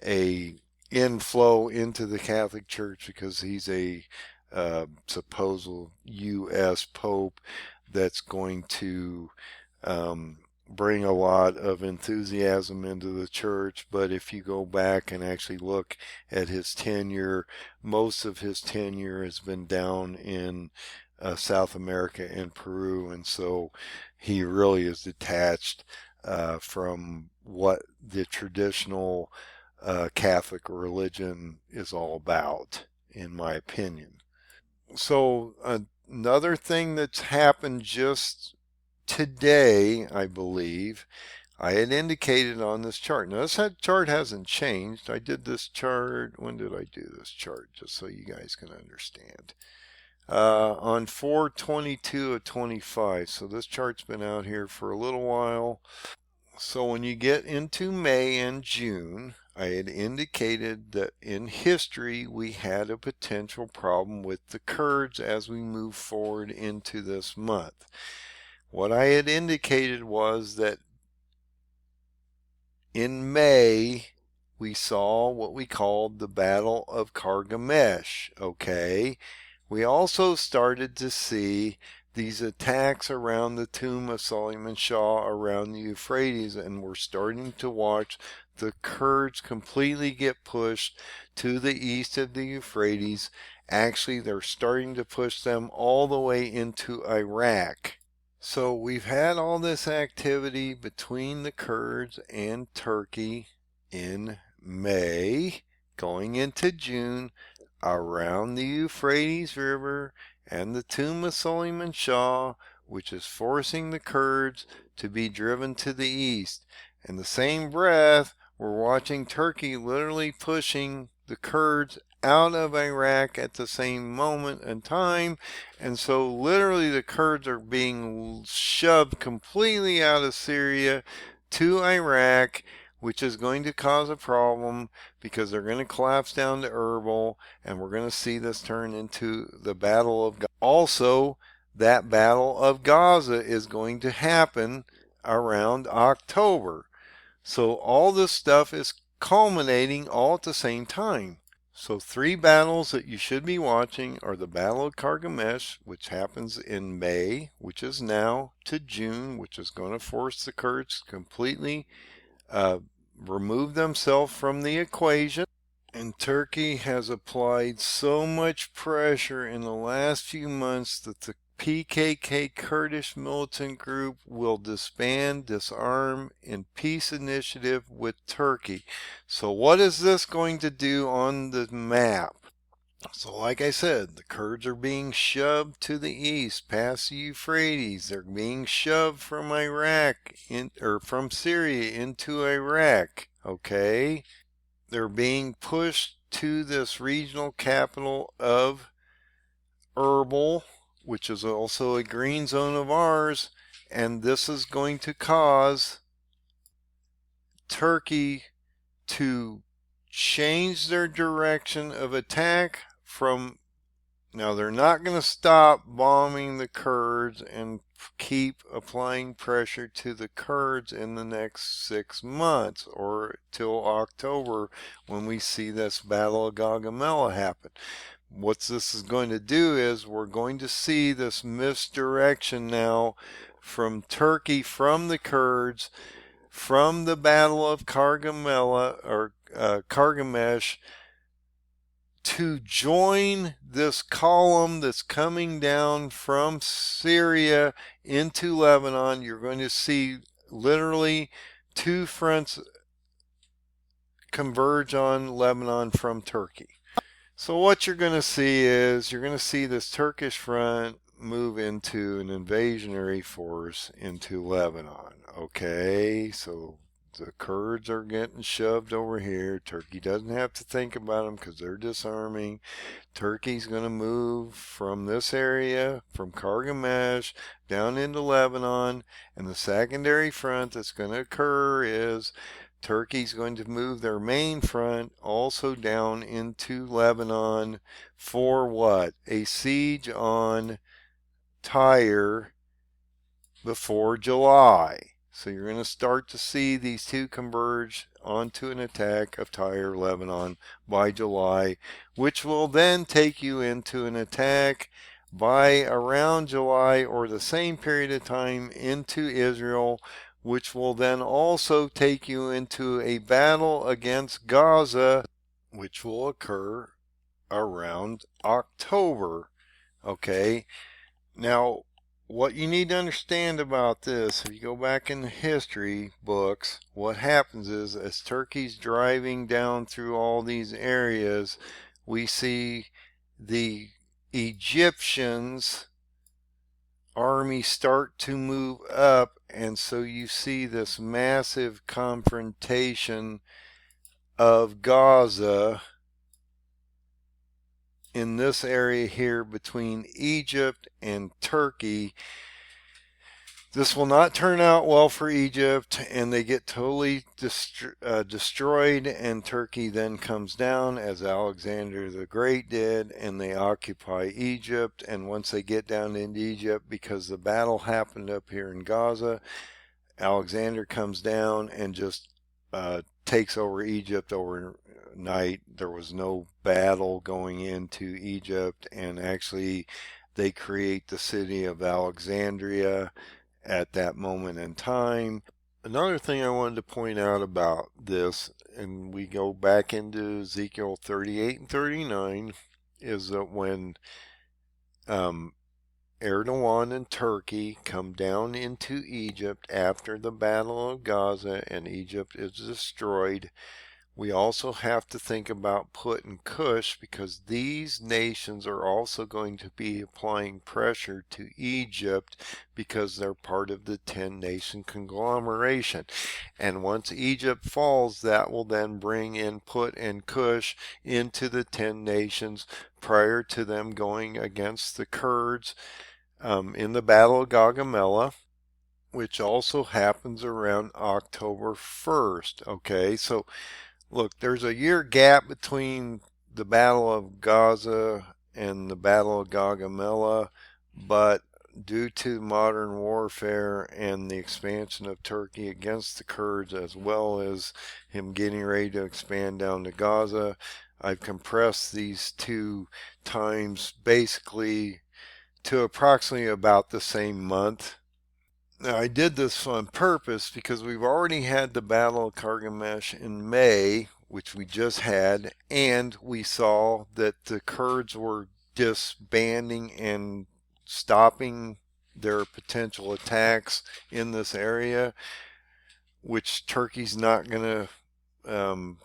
a inflow into the Catholic Church, because he's a supposed U.S. Pope that's going to bring a lot of enthusiasm into the church. But if you go back and actually look at his tenure, most of his tenure has been down in South America and Peru, and so he really is detached from what the traditional Catholic religion is all about, in my opinion. So another thing that's happened just today, I believe, I had indicated on this chart. Now, this chart hasn't changed. I did this chart. When did I do this chart? Just so you guys can understand. On 4/22 of 25. So this chart's been out here for a little while. So when you get into May and June, I had indicated that in history we had a potential problem with the Kurds as we move forward into this month. What I had indicated was that in May we saw what we called the Battle of Kargamesh. Okay, we also started to see these attacks around the tomb of Suleiman Shah around the Euphrates, and we're starting to watch the Kurds completely get pushed to the east of the Euphrates. Actually, they're starting to push them all the way into Iraq. So we've had all this activity between the Kurds and Turkey in May, going into June, around the Euphrates River and the tomb of Suleiman Shah, which is forcing the Kurds to be driven to the east. In the same breath, we're watching Turkey literally pushing the Kurds out of Iraq at the same moment in time, and so literally the Kurds are being shoved completely out of Syria to Iraq, which is going to cause a problem because they're going to collapse down to Erbil, and we're going to see this turn into the Battle of Gaza. Also, that Battle of Gaza is going to happen around October. So all this stuff is culminating all at the same time. So 3 battles that you should be watching are the Battle of Kargamesh, which happens in May, which is now, to June, which is going to force the Kurds completely remove themselves from the equation. And Turkey has applied so much pressure in the last few months that the PKK Kurdish militant group will disband, disarm in peace initiative with Turkey. So what is this going to do on the map? So, like I said, the Kurds are being shoved to the east, past the Euphrates. They're being shoved from or from Syria into Iraq. Okay, they're being pushed to this regional capital of Erbil, which is also a green zone of ours, and this is going to cause Turkey to change their direction of attack from. Now, they're not going to stop bombing the Kurds and keep applying pressure to the Kurds in the next 6 months or till October when we see this Battle of Gaugamela happen. What this is going to do is we're going to see this misdirection now from Turkey, from the Kurds, from the Battle of Kargamela or Kargamesh, to join this column that's coming down from Syria into Lebanon. You're going to see literally two fronts converge on Lebanon from Turkey. So what you're going to see is you're going to see this Turkish front move into an invasionary force into Lebanon. Okay, so the Kurds are getting shoved over here. Turkey doesn't have to think about them because they're disarming. Turkey's going to move from this area, from Kargamesh, down into Lebanon. And the secondary front that's going to occur is Turkey's going to move their main front also down into Lebanon for what? A siege on Tyre before July. So you're going to start to see these two converge onto an attack of Tyre, Lebanon by July, which will then take you into an attack by around July or the same period of time into Israel, which will then also take you into a battle against Gaza, which will occur around October. Okay, now what you need to understand about this, if you go back in the history books, what happens is as Turkey's driving down through all these areas, we see the Egyptians army start to move up, and so you see this massive confrontation of Gaza in this area here between Egypt and Turkey. This will not turn out well for Egypt, and they get totally destroyed, and Turkey then comes down as Alexander the Great did, and they occupy Egypt. And once they get down into Egypt, because the battle happened up here in Gaza, Alexander comes down and just takes over Egypt overnight. There was no battle going into Egypt, and actually they create the city of Alexandria at that moment in time. Another thing I wanted to point out about this, and we go back into Ezekiel 38 and 39, is that when Erdogan and Turkey come down into Egypt after the Battle of Gaza and Egypt is destroyed, we also have to think about Put and Cush, because these nations are also going to be applying pressure to Egypt because they're part of the 10-nation conglomeration. And once Egypt falls, that will then bring in Put and Cush into the 10 nations prior to them going against the Kurds in the Battle of Gaugamela, which also happens around October 1st. Okay, so look, there's a year gap between the Battle of Gaza and the Battle of Gaugamela, but due to modern warfare and the expansion of Turkey against the Kurds, as well as him getting ready to expand down to Gaza, I've compressed these two times basically to approximately about the same month. Now, I did this on purpose because we've already had the Battle of Kargamesh in May, which we just had, and we saw that the Kurds were disbanding and stopping their potential attacks in this area, which Turkey's not going to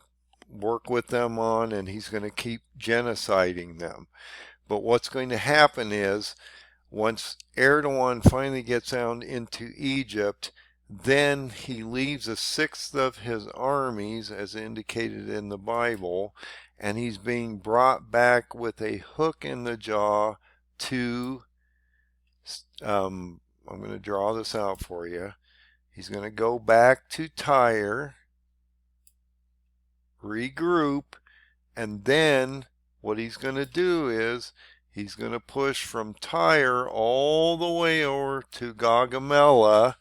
work with them on, and he's going to keep genociding them. But what's going to happen is, once Erdogan finally gets out into Egypt, then he leaves a sixth of his armies, as indicated in the Bible, and he's being brought back with a hook in the jaw to, I'm going to draw this out for you. He's going to go back to Tyre, regroup, and then what he's going to do is he's going to push from Tyre all the way over to Gaugamela,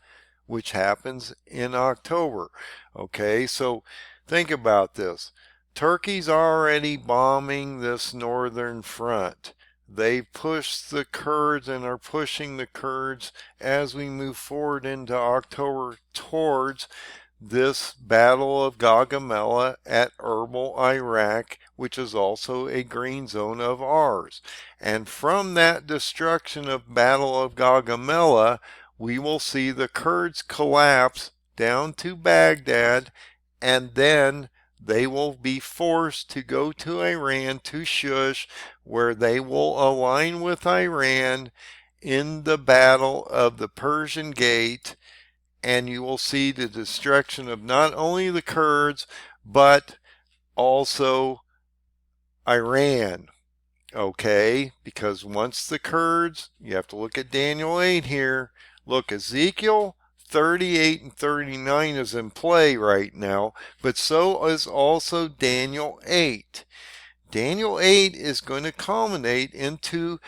which happens in October. Okay, so think about this. Turkey's already bombing this northern front. They pushed the Kurds and are pushing the Kurds as we move forward into October towards this Battle of Gaugamela at Erbil, Iraq, which is also a green zone of ours. And from that destruction of Battle of Gaugamela, we will see the Kurds collapse down to Baghdad, and then they will be forced to go to Iran, to Shush, where they will align with Iran in the Battle of the Persian Gate, and you will see the destruction of not only the Kurds, but also Iran. Okay, because once the Kurds, you have to look at Daniel 8 here. Look, Ezekiel 38 and 39 is in play right now, but so is also Daniel 8. Daniel 8 is going to culminate into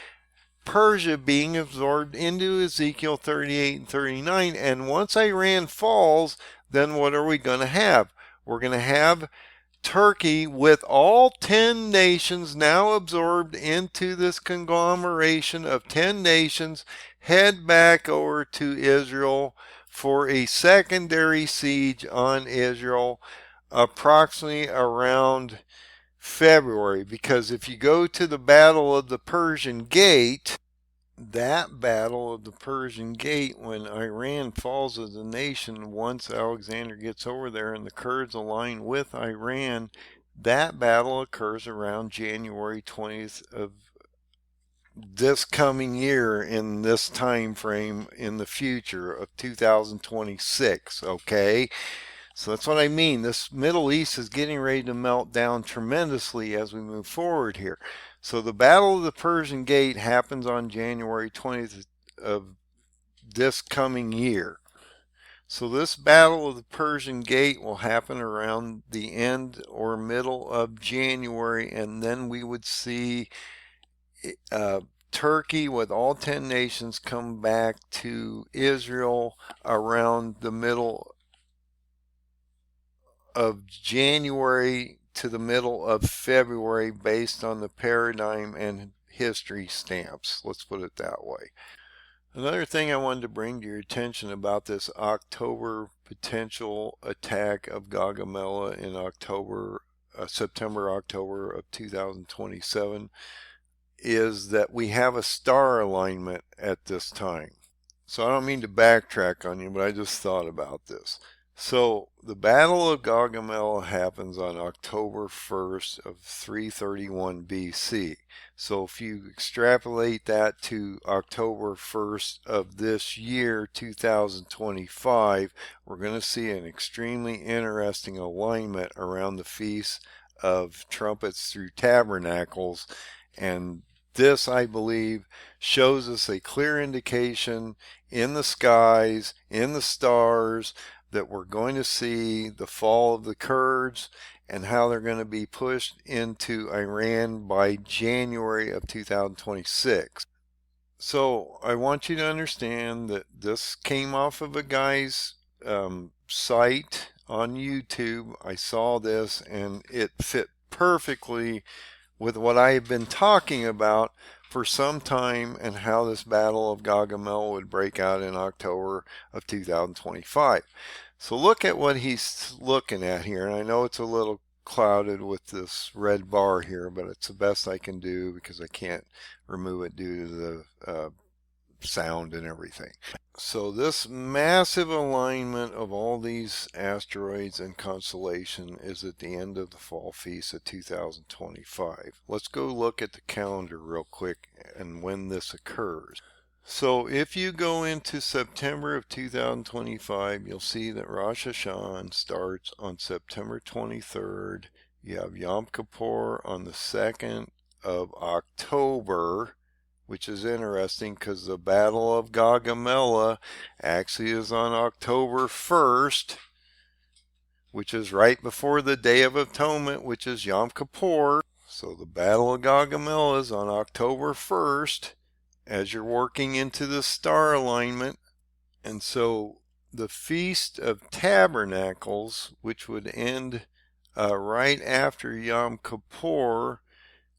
Persia being absorbed into Ezekiel 38 and 39. And once Iran falls, then what are we going to have? We're going to have Turkey with all 10 nations now absorbed into this conglomeration of 10 nations head back over to Israel for a secondary siege on Israel approximately around February, because if you go to the Battle of the Persian Gate, that Battle of the Persian Gate, when Iran falls as a nation, once Alexander gets over there and the Kurds align with Iran, that battle occurs around January 20th of this coming year, in this time frame in the future of 2026. Okay, so that's what I mean. This Middle East is getting ready to melt down tremendously as we move forward here. So the Battle of the Persian Gate happens on January 20th of this coming year. So this Battle of the Persian Gate will happen around the end or middle of January, and then we would see Turkey with all 10 nations come back to Israel around the middle of January to the middle of February, based on the paradigm and history stamps. Let's put it that way. Another thing I wanted to bring to your attention about this October potential attack of Gaugamela in September, October of 2027, is that we have a star alignment at this time. So I don't mean to backtrack on you, but I just thought about this. So the Battle of Gaugamela happens on October 1st of 331 BC. So if you extrapolate that to October 1st of this year, 2025, we're going to see an extremely interesting alignment around the Feast of Trumpets through Tabernacles. And this, I believe, shows us a clear indication in the skies, in the stars, that we're going to see the fall of the Kurds and how they're going to be pushed into Iran by January of 2026. So I want you to understand that this came off of a guy's site on YouTube. I saw this and it fit perfectly with what I have been talking about for some time, and how this Battle of Gaugamela would break out in October of 2025. So look at what he's looking at here, and I know it's a little clouded with this red bar here, but it's the best I can do because I can't remove it due to the sound and everything. So this massive alignment of all these asteroids and constellation is at the end of the fall feast of 2025. Let's go look at the calendar real quick and when this occurs. So if you go into September of 2025, you'll see that Rosh Hashanah starts on September 23rd. You have Yom Kippur on the 2nd of October, which is interesting because the Battle of Gaugamela actually is on October 1st, which is right before the Day of Atonement, which is Yom Kippur. So the Battle of Gaugamela is on October 1st as you're working into the star alignment. And so the Feast of Tabernacles, which would end right after Yom Kippur,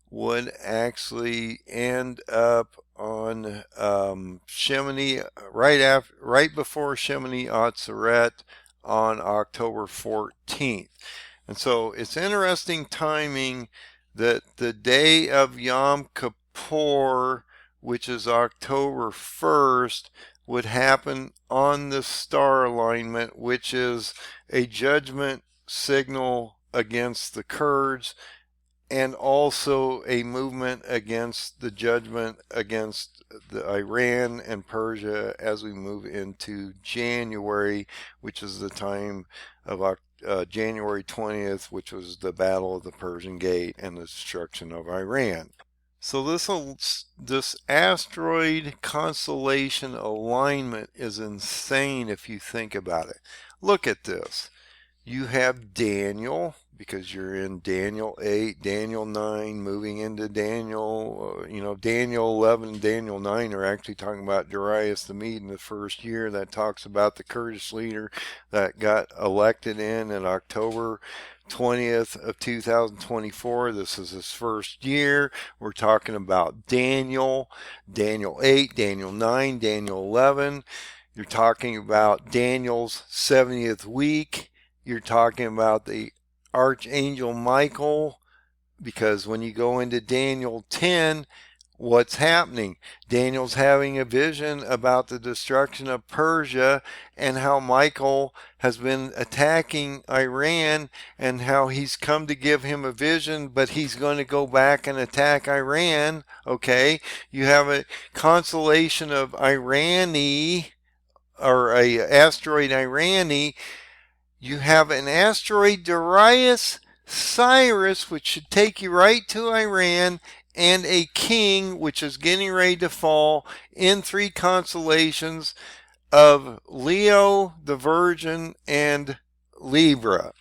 would actually end up on Shemini right before Shemini Atzeret on October 14th. And so it's interesting timing that the day of Yom Kippur, which is October 1st, would happen on the star alignment, which is a judgment signal against the Kurds and also a movement against the judgment against the Iran and Persia as we move into January, which is the time of January 20th, which was the Battle of the Persian Gate and the destruction of Iran. So this asteroid constellation alignment is insane if you think about it. Look at this. You have Daniel, because you're in Daniel 8, Daniel 9, moving into Daniel, Daniel 11 and Daniel 9 are actually talking about Darius the Mede in the first year. That talks about the Kurdish leader that got elected in October 20th of 2024. This is his first year. We're talking about Daniel 8, Daniel 9, Daniel 11. You're talking about Daniel's 70th week. You're talking about the Archangel Michael, because when you go into Daniel 10, what's happening? Daniel's having a vision about the destruction of Persia and how Michael has been attacking Iran and how he's come to give him a vision, but he's going to go back and attack Iran. Okay, you have a constellation of Irani, or a asteroid Irani. You have an asteroid Darius Cyrus, which should take you right to Iran, and a king, which is getting ready to fall in 3 constellations of Leo, the Virgin, and Libra,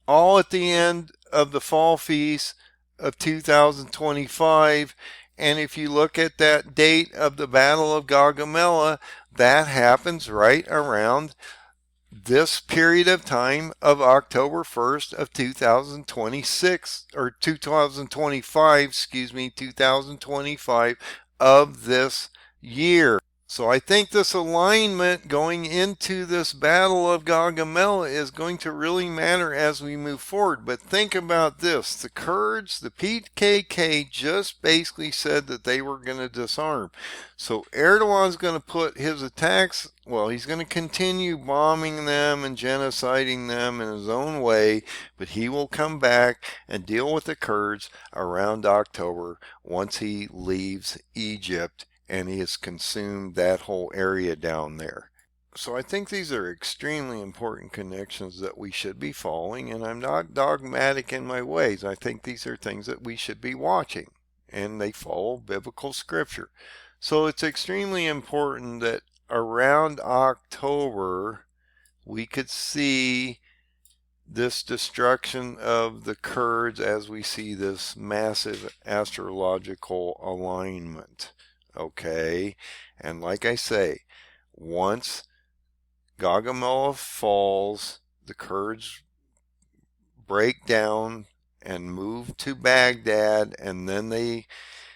all at the end of the fall feast of 2025. And if you look at that date of the Battle of Gaugamela, that happens right around this period of time of October 1st of 2026, or 2025, 2025 of this year. So I think this alignment going into this Battle of Gaugamela is going to really matter as we move forward. But think about this. The Kurds, the PKK, just basically said that they were going to disarm. So Erdogan's going to put his attacks, well, he's going to continue bombing them and genociding them in his own way, but he will come back and deal with the Kurds around October once he leaves Egypt and he has consumed that whole area down there. So I think these are extremely important connections that we should be following, and I'm not dogmatic in my ways. I think these are things that we should be watching, and they follow biblical scripture. So it's extremely important that around October we could see this destruction of the Kurds as we see this massive astrological alignment. Okay, and like I say, once Gaugamela falls, the Kurds break down and move to Baghdad, and then they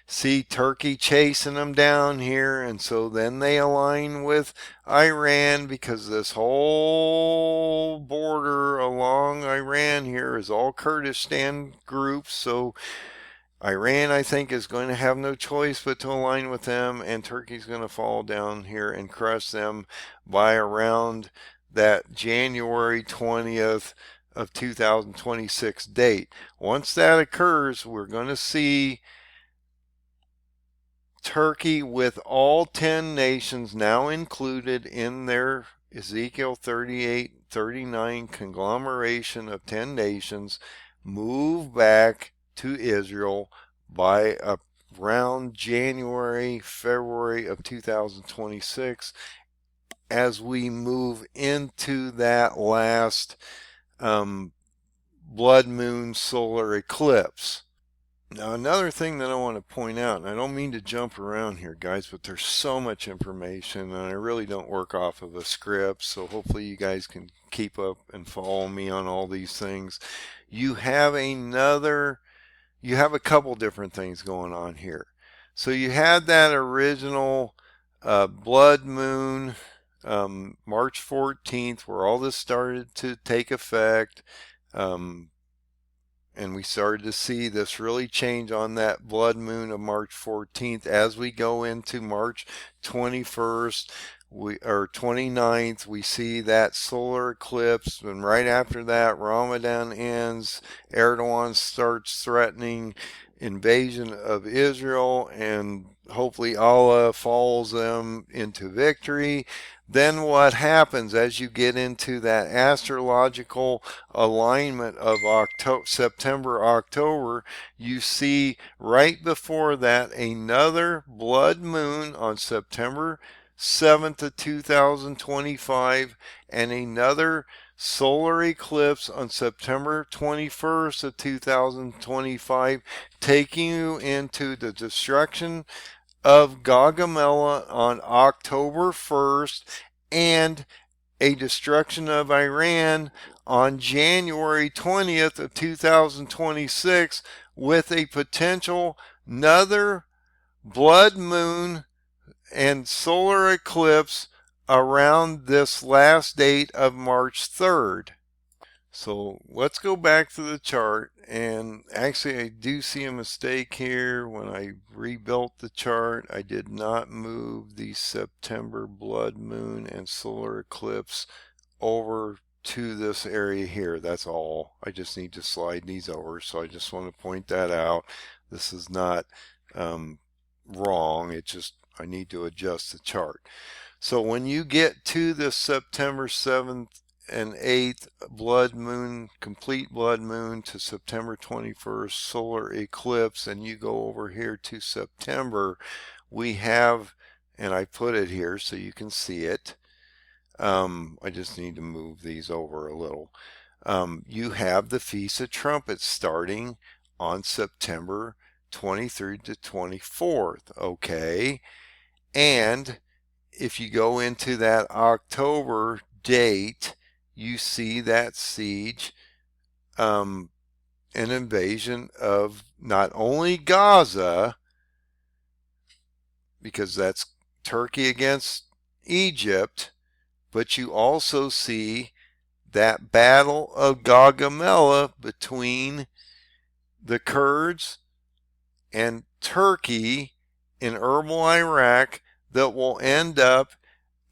see Turkey chasing them down here, and so then they align with Iran, because this whole border along Iran here is all Kurdistan groups. So Iran, I think, is going to have no choice but to align with them, and Turkey's going to fall down here and crush them by around that January 20th of 2026 date. Once that occurs, we're going to see Turkey with all 10 nations now included in their Ezekiel 38-39 conglomeration of 10 nations move back to Israel by around January, February of 2026 as we move into that last blood moon solar eclipse. Now, another thing that I want to point out, and I don't mean to jump around here, guys, but there's so much information, and I really don't work off of a script, so hopefully you guys can keep up and follow me on all these things. You have a couple different things going on here. So you had that original blood moon, March 14th, where all this started to take effect. And we started to see this really change on that blood moon of March 14th as we go into March 21st or 29th. We see that solar eclipse, and right after that, Ramadan ends. Erdogan starts threatening invasion of Israel, and hopefully Allah follows them into victory. Then what happens as you get into that astrological alignment of September, October, you see right before that another blood moon on September 7th of 2025 and another solar eclipse on September 21st of 2025, taking you into the destruction of Gaugamela on October 1st and a destruction of Iran on January 20th of 2026 with a potential another blood moon and solar eclipse around this last date of March 3rd. So let's go back to the chart, and actually I do see a mistake here. When I rebuilt the chart, I did not move the September blood moon and solar eclipse over to this area here. That's all. I just need to slide these over, so I just want to point that out. This is not wrong. It's just I need to adjust the chart. So when you get to this September 7th and 8th blood moon, complete blood moon, to September 21st solar eclipse, and you go over here to September, we have, and I put it here so you can see it. I just need to move these over a little. You have the Feast of Trumpets starting on September 23rd to 24th, okay? And if you go into that October date, you see that siege, an invasion of not only Gaza, because that's Turkey against Egypt, but you also see that battle of Gaugamela between the Kurds and Turkey in Erbil, Iraq, that will end up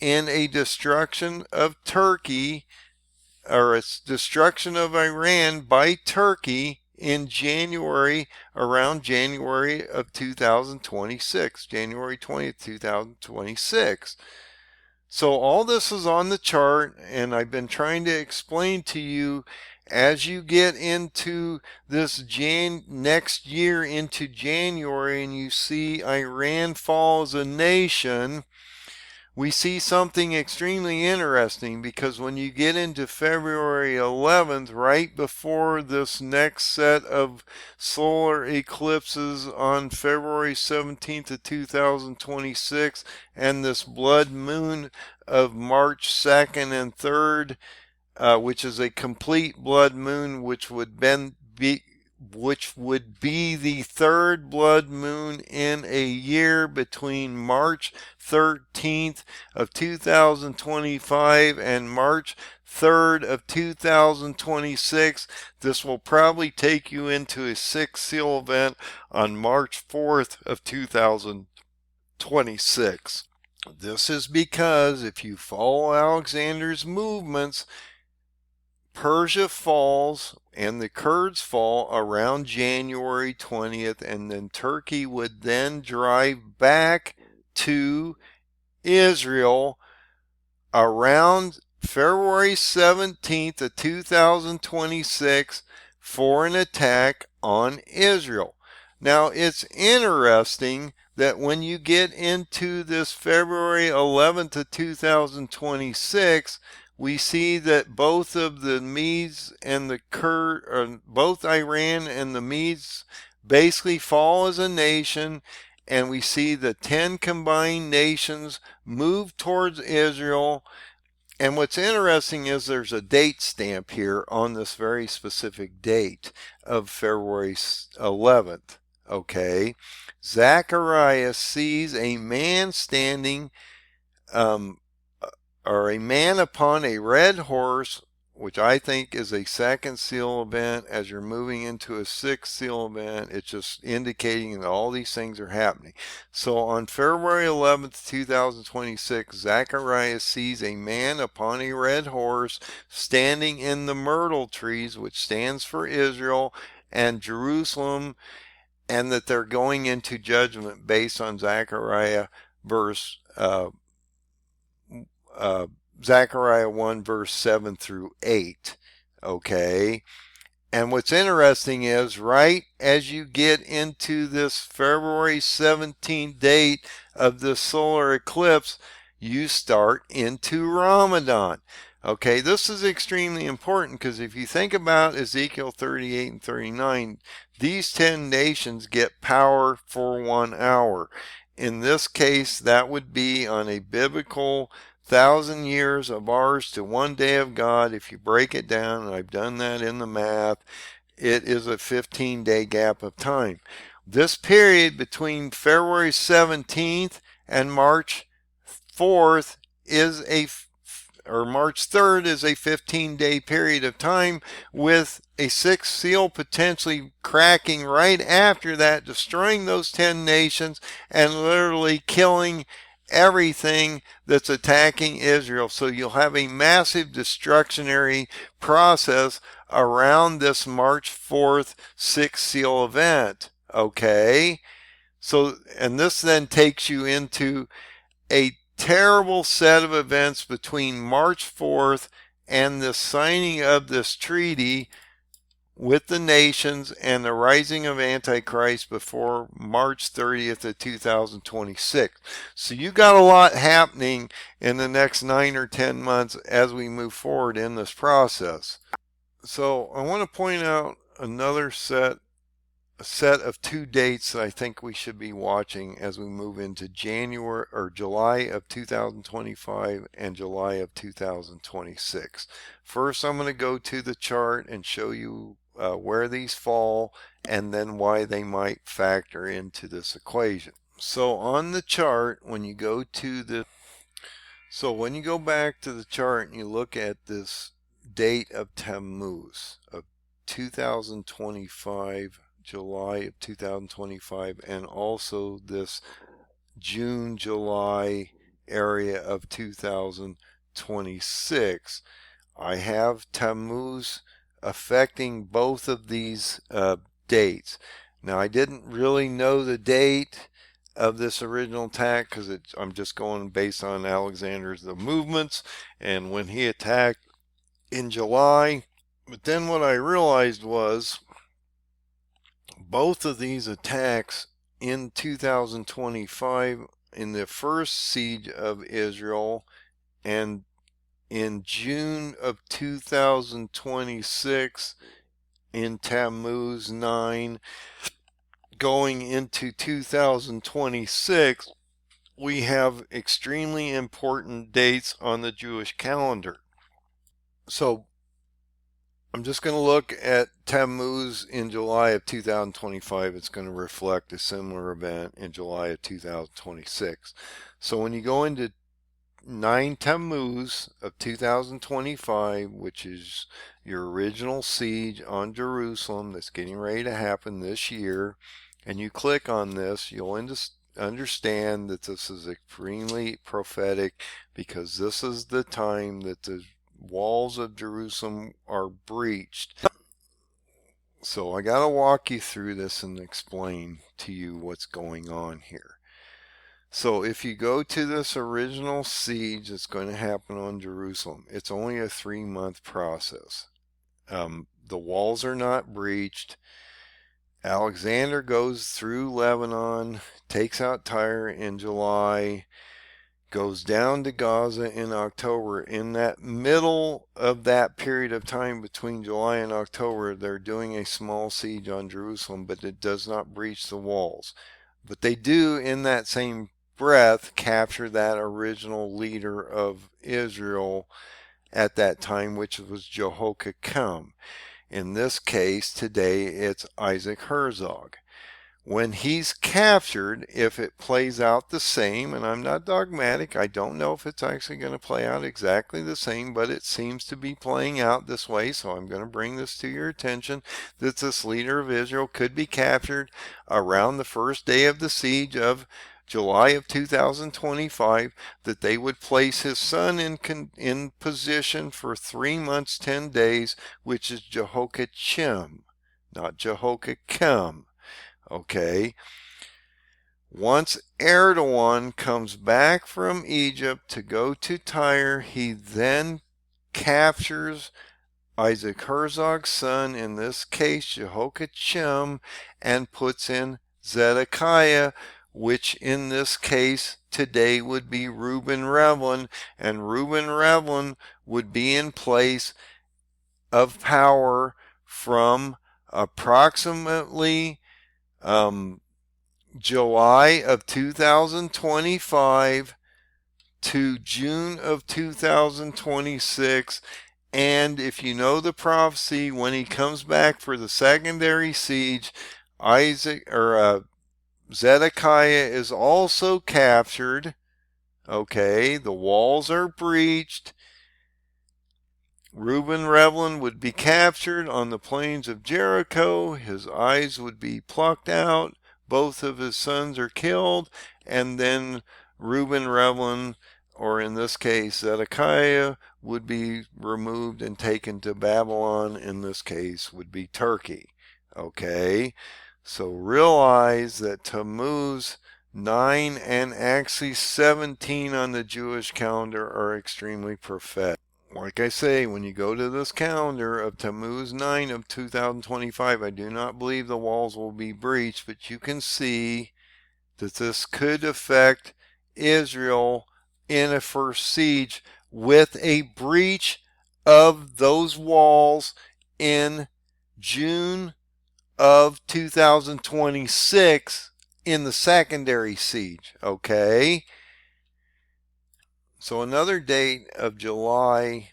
in a destruction of Turkey, or a destruction of Iran by Turkey in January, around January of 2026, January 20th, 2026. So all this is on the chart, and I've been trying to explain to you as you get into this next year into January, and you see Iran fall as a nation, we see something extremely interesting, because when you get into February 11th, right before this next set of solar eclipses on February 17th of 2026 and this blood moon of March 2nd and 3rd, which is a complete blood moon, which would then which would be the third blood moon in a year between March 13th of 2025 and March 3rd of 2026. This will probably take you into a sixth seal event on March 4th of 2026. This is because if you follow Alexander's movements, Persia falls and the Kurds fall around January 20th, and then Turkey would then drive back to Israel around February 17th of 2026 for an attack on Israel. Now, it's interesting that when you get into this February 11th of 2026, we see that both of the Medes and the both Iran and the Medes basically fall as a nation, and we see the 10 combined nations move towards Israel. And what's interesting is there's a date stamp here on this very specific date of February 11th. Okay, Zechariah sees a man standing, or a man upon a red horse, which I think is a second seal event. As you're moving into a sixth seal event, it's just indicating that all these things are happening. So on February 11th, 2026, Zechariah sees a man upon a red horse standing in the myrtle trees, which stands for Israel and Jerusalem, and that they're going into judgment based on Zechariah Zechariah 1 verse 7 through 8. Okay, and what's interesting is right as you get into this February 17th date of the solar eclipse, you start into Ramadan. Okay, this is extremely important because if you think about Ezekiel 38 and 39, these 10 nations get power for 1 hour. In this case, that would be on a biblical 1,000 years of ours to 1 day of God. If you break it down, and I've done that in the math, it is a 15-day gap of time. This period between February 17th and March 4th or March 3rd is a 15-day period of time, with a sixth seal potentially cracking right after that, destroying those 10 nations and literally killing everything that's attacking Israel. So you'll have a massive destructionary process around this March 4th sixth seal event. Okay, so, and this then takes you into a terrible set of events between March 4th and the signing of this treaty with the nations and the rising of Antichrist before March 30th of 2026. So you got a lot happening in the next 9 or 10 months as we move forward in this process. So I want to point out another set of 2 dates that I think we should be watching as we move into January or July of 2025 and July of 2026. First, I'm going to go to the chart and show you where these fall and then why they might factor into this equation. So on the chart, when you go back to the chart and you look at this date of Tammuz of 2025, July of 2025, and also this June, July area of 2026. I have Tammuz affecting both of these dates. Now, I didn't really know the date of this original attack because I'm just going based on Alexander's movements and when he attacked in July. But then what I realized was both of these attacks in 2025, in the first siege of Israel, and in June of 2026 in Tammuz 9, going into 2026, we have extremely important dates on the Jewish calendar. So I'm just going to look at Tammuz in July of 2025. It's going to reflect a similar event in July of 2026. So when you go into 9 Tammuz of 2025, which is your original siege on Jerusalem that's getting ready to happen this year, and you click on this, you'll understand that this is extremely prophetic, because this is the time that the walls of Jerusalem are breached. So I got to walk you through this and explain to you what's going on here. So if you go to this original siege that's going to happen on Jerusalem, it's only a 3-month process. The walls are not breached. Alexander goes through Lebanon, takes out Tyre in July, goes down to Gaza in October. In that middle of that period of time between July and October, they're doing a small siege on Jerusalem, but it does not breach the walls. But they do, in that same breath, capture that original leader of Israel at that time, which was Jehoiakim. In this case, today, it's Isaac Herzog. When he's captured, if it plays out the same, and I'm not dogmatic, I don't know if it's actually going to play out exactly the same, but it seems to be playing out this way, so I'm going to bring this to your attention, that this leader of Israel could be captured around the first day of the siege of July of 2025, that they would place his son in position for 3 months, 10 days, which is Jehoiakim, not Jehoiakim. Okay. Once Erdogan comes back from Egypt to go to Tyre, he then captures Isaac Herzog's son, in this case Jehoiakim, and puts in Zedekiah, which in this case today would be Reuben Rivlin, and Reuben Rivlin would be in place of power from approximately July of 2025 to June of 2026. And if you know the prophecy, when he comes back for the secondary siege, Zedekiah is also captured. Okay, the walls are breached. Reuben Rivlin would be captured on the plains of Jericho. His eyes would be plucked out. Both of his sons are killed. And then Reuben Rivlin, or in this case Zedekiah, would be removed and taken to Babylon. In this case would be Turkey. Okay, so realize that Tammuz 9 and actually 17 on the Jewish calendar are extremely prophetic. Like I say, when you go to this calendar of Tammuz 9 of 2025, I do not believe the walls will be breached, but you can see that this could affect Israel in a first siege, with a breach of those walls in June of 2026 in the secondary siege. Okay. So another date of July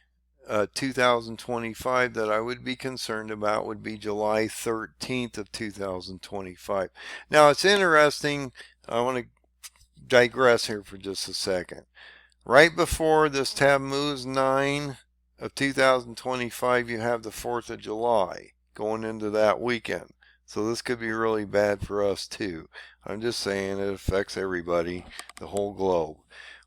2025 that I would be concerned about would be July 13th of 2025. Now it's interesting, I want to digress here for just a second. Right before this Tammuz 9 of 2025, you have the 4th of July going into that weekend. So this could be really bad for us too. I'm just saying it affects everybody, the whole globe.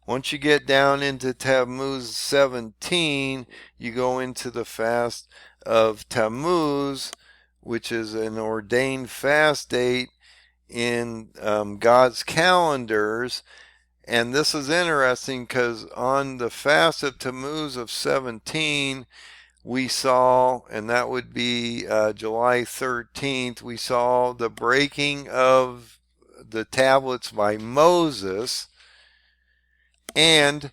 Once you get down into Tammuz 17, you go into the fast of Tammuz, which is an ordained fast date in God's calendars. And this is interesting because on the fast of Tammuz of 17, we saw, and that would be July 13th, we saw the breaking of the tablets by Moses, and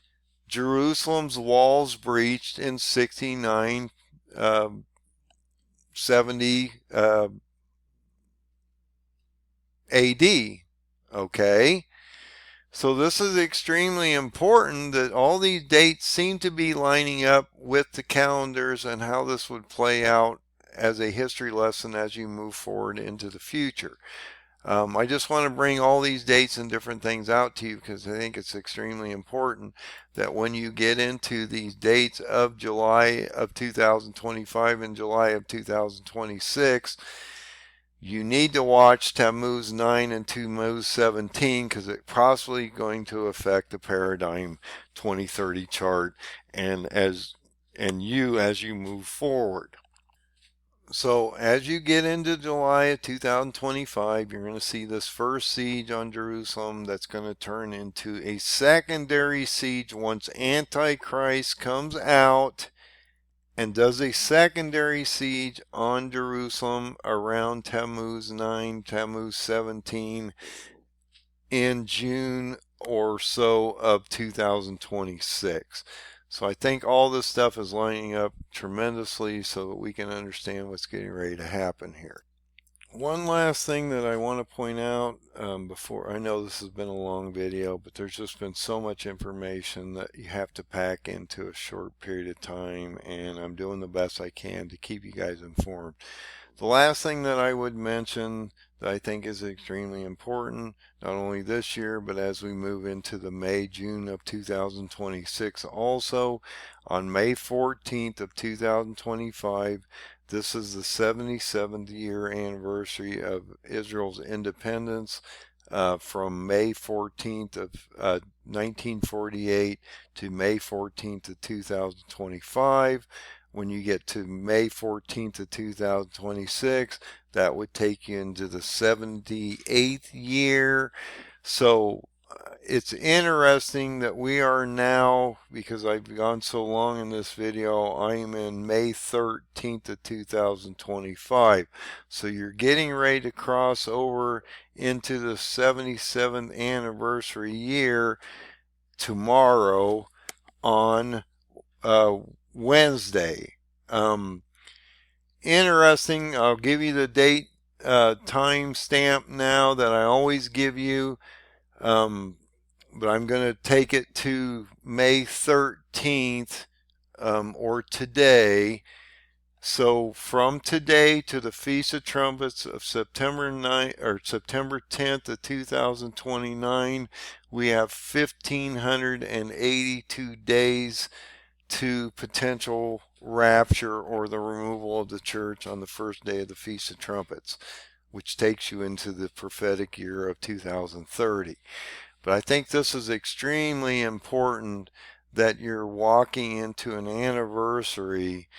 Jerusalem's walls breached in 69 70 AD. Okay, So this is extremely important that all these dates seem to be lining up with the calendars and how this would play out as a history lesson as you move forward into the future. I just want to bring all these dates and different things out to you because I think it's extremely important that when you get into these dates of July of 2025 and July of 2026, you need to watch Tammuz 9 and Tammuz 17 because it's possibly going to affect the Paradigm 2030 chart and you as you move forward. So as you get into July of 2025, you're going to see this first siege on Jerusalem that's going to turn into a secondary siege once Antichrist comes out and does a secondary siege on Jerusalem around Tammuz 9, Tammuz 17 in June or so of 2026. So I think all this stuff is lining up tremendously so that we can understand what's getting ready to happen here. One last thing that I want to point out before, I know this has been a long video, but there's just been so much information that you have to pack into a short period of time, and I'm doing the best I can to keep you guys informed. The last thing that I would mention that I think is extremely important, not only this year, but as we move into the May, June of 2026 also, on May 14th of 2025, this is the 77th year anniversary of Israel's independence from May 14th of 1948 to May 14th of 2025. When you get to May 14th of 2026, that would take you into the 78th year. So it's interesting that we are now, because I've gone so long in this video, I am in May 13th of 2025. So you're getting ready to cross over into the 77th anniversary year tomorrow on Wednesday. Interesting. I'll give you the date time stamp now that I always give you. But I'm going to take it to May 13th or today. So from today to the Feast of Trumpets of September 9 or September 10th of 2029, we have 1,582 days to potential rapture or the removal of the church on the first day of the Feast of Trumpets, which takes you into the prophetic year of 2030. But I think this is extremely important that you're walking into an anniversary.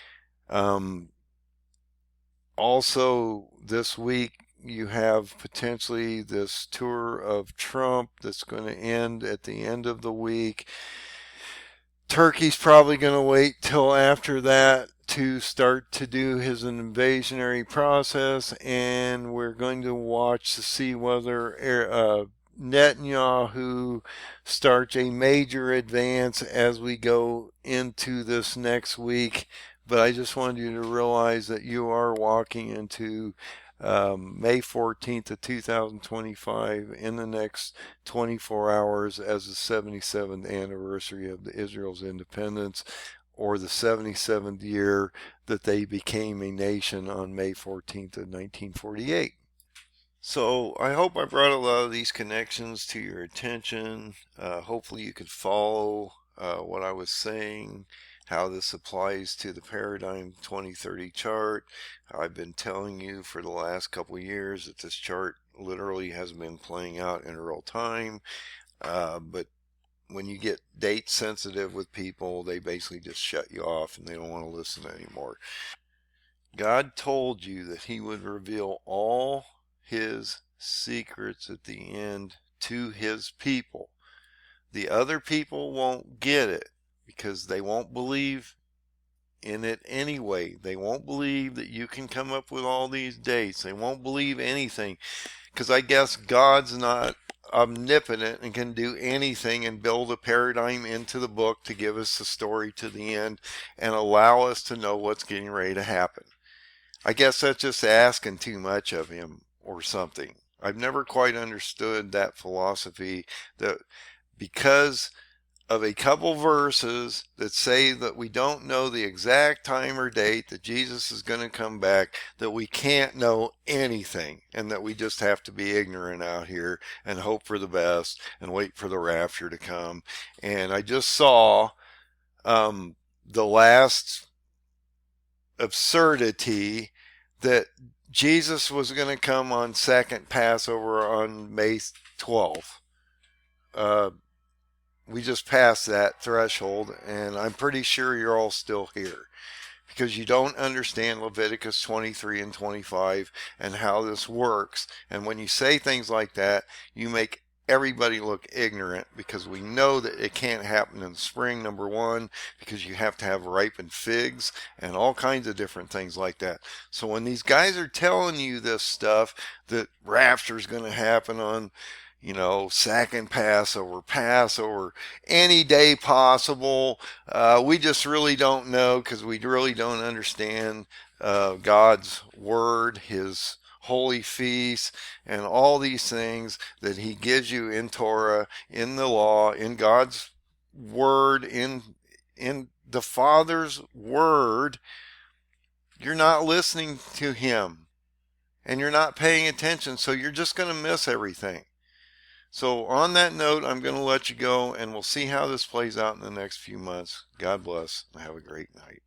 Also, this week you have potentially this tour of Trump that's going to end at the end of the week. Turkey's probably going to wait till after that to start to do his invasionary process, and we're going to watch to see whether Netanyahu starts a major advance as we go into this next week. But I just wanted you to realize that you are walking into May 14th of 2025 in the next 24 hours as the 77th anniversary of Israel's independence, or the 77th year that they became a nation on May 14th of 1948. So I hope I brought a lot of these connections to your attention. Hopefully you could follow what I was saying, how this applies to the Paradigm 2030 chart. I've been telling you for the last couple of years that this chart literally has been playing out in real time. But when you get date sensitive with people, they basically just shut you off and they don't want to listen anymore. God told you that he would reveal all his secrets at the end to his people. The other people won't get it because they won't believe in it anyway. They won't believe that you can come up with all these dates. They won't believe anything because I guess God's not omnipotent and can do anything and build a paradigm into the book to give us the story to the end and allow us to know what's getting ready to happen. I guess that's just asking too much of him or something. I've never quite understood that philosophy, that because of a couple verses that say that we don't know the exact time or date that Jesus is going to come back, that we can't know anything, and that we just have to be ignorant out here and hope for the best and wait for the rapture to come. And I just saw the last absurdity that Jesus was going to come on second Passover on May 12th. We just passed that threshold, and I'm pretty sure you're all still here because you don't understand Leviticus 23 and 25 and how this works. And when you say things like that, you make everybody look ignorant, because we know that it can't happen in spring, number one, because you have to have ripened figs and all kinds of different things like that. So when these guys are telling you this stuff, that rapture is going to happen on, second Passover, any day possible. We just really don't know, because we really don't understand God's word, his holy feasts, and all these things that he gives you in Torah, in the law, in God's word, in the Father's word. You're not listening to him, and you're not paying attention, so you're just going to miss everything. So on that note, I'm going to let you go, and we'll see how this plays out in the next few months. God bless, and have a great night.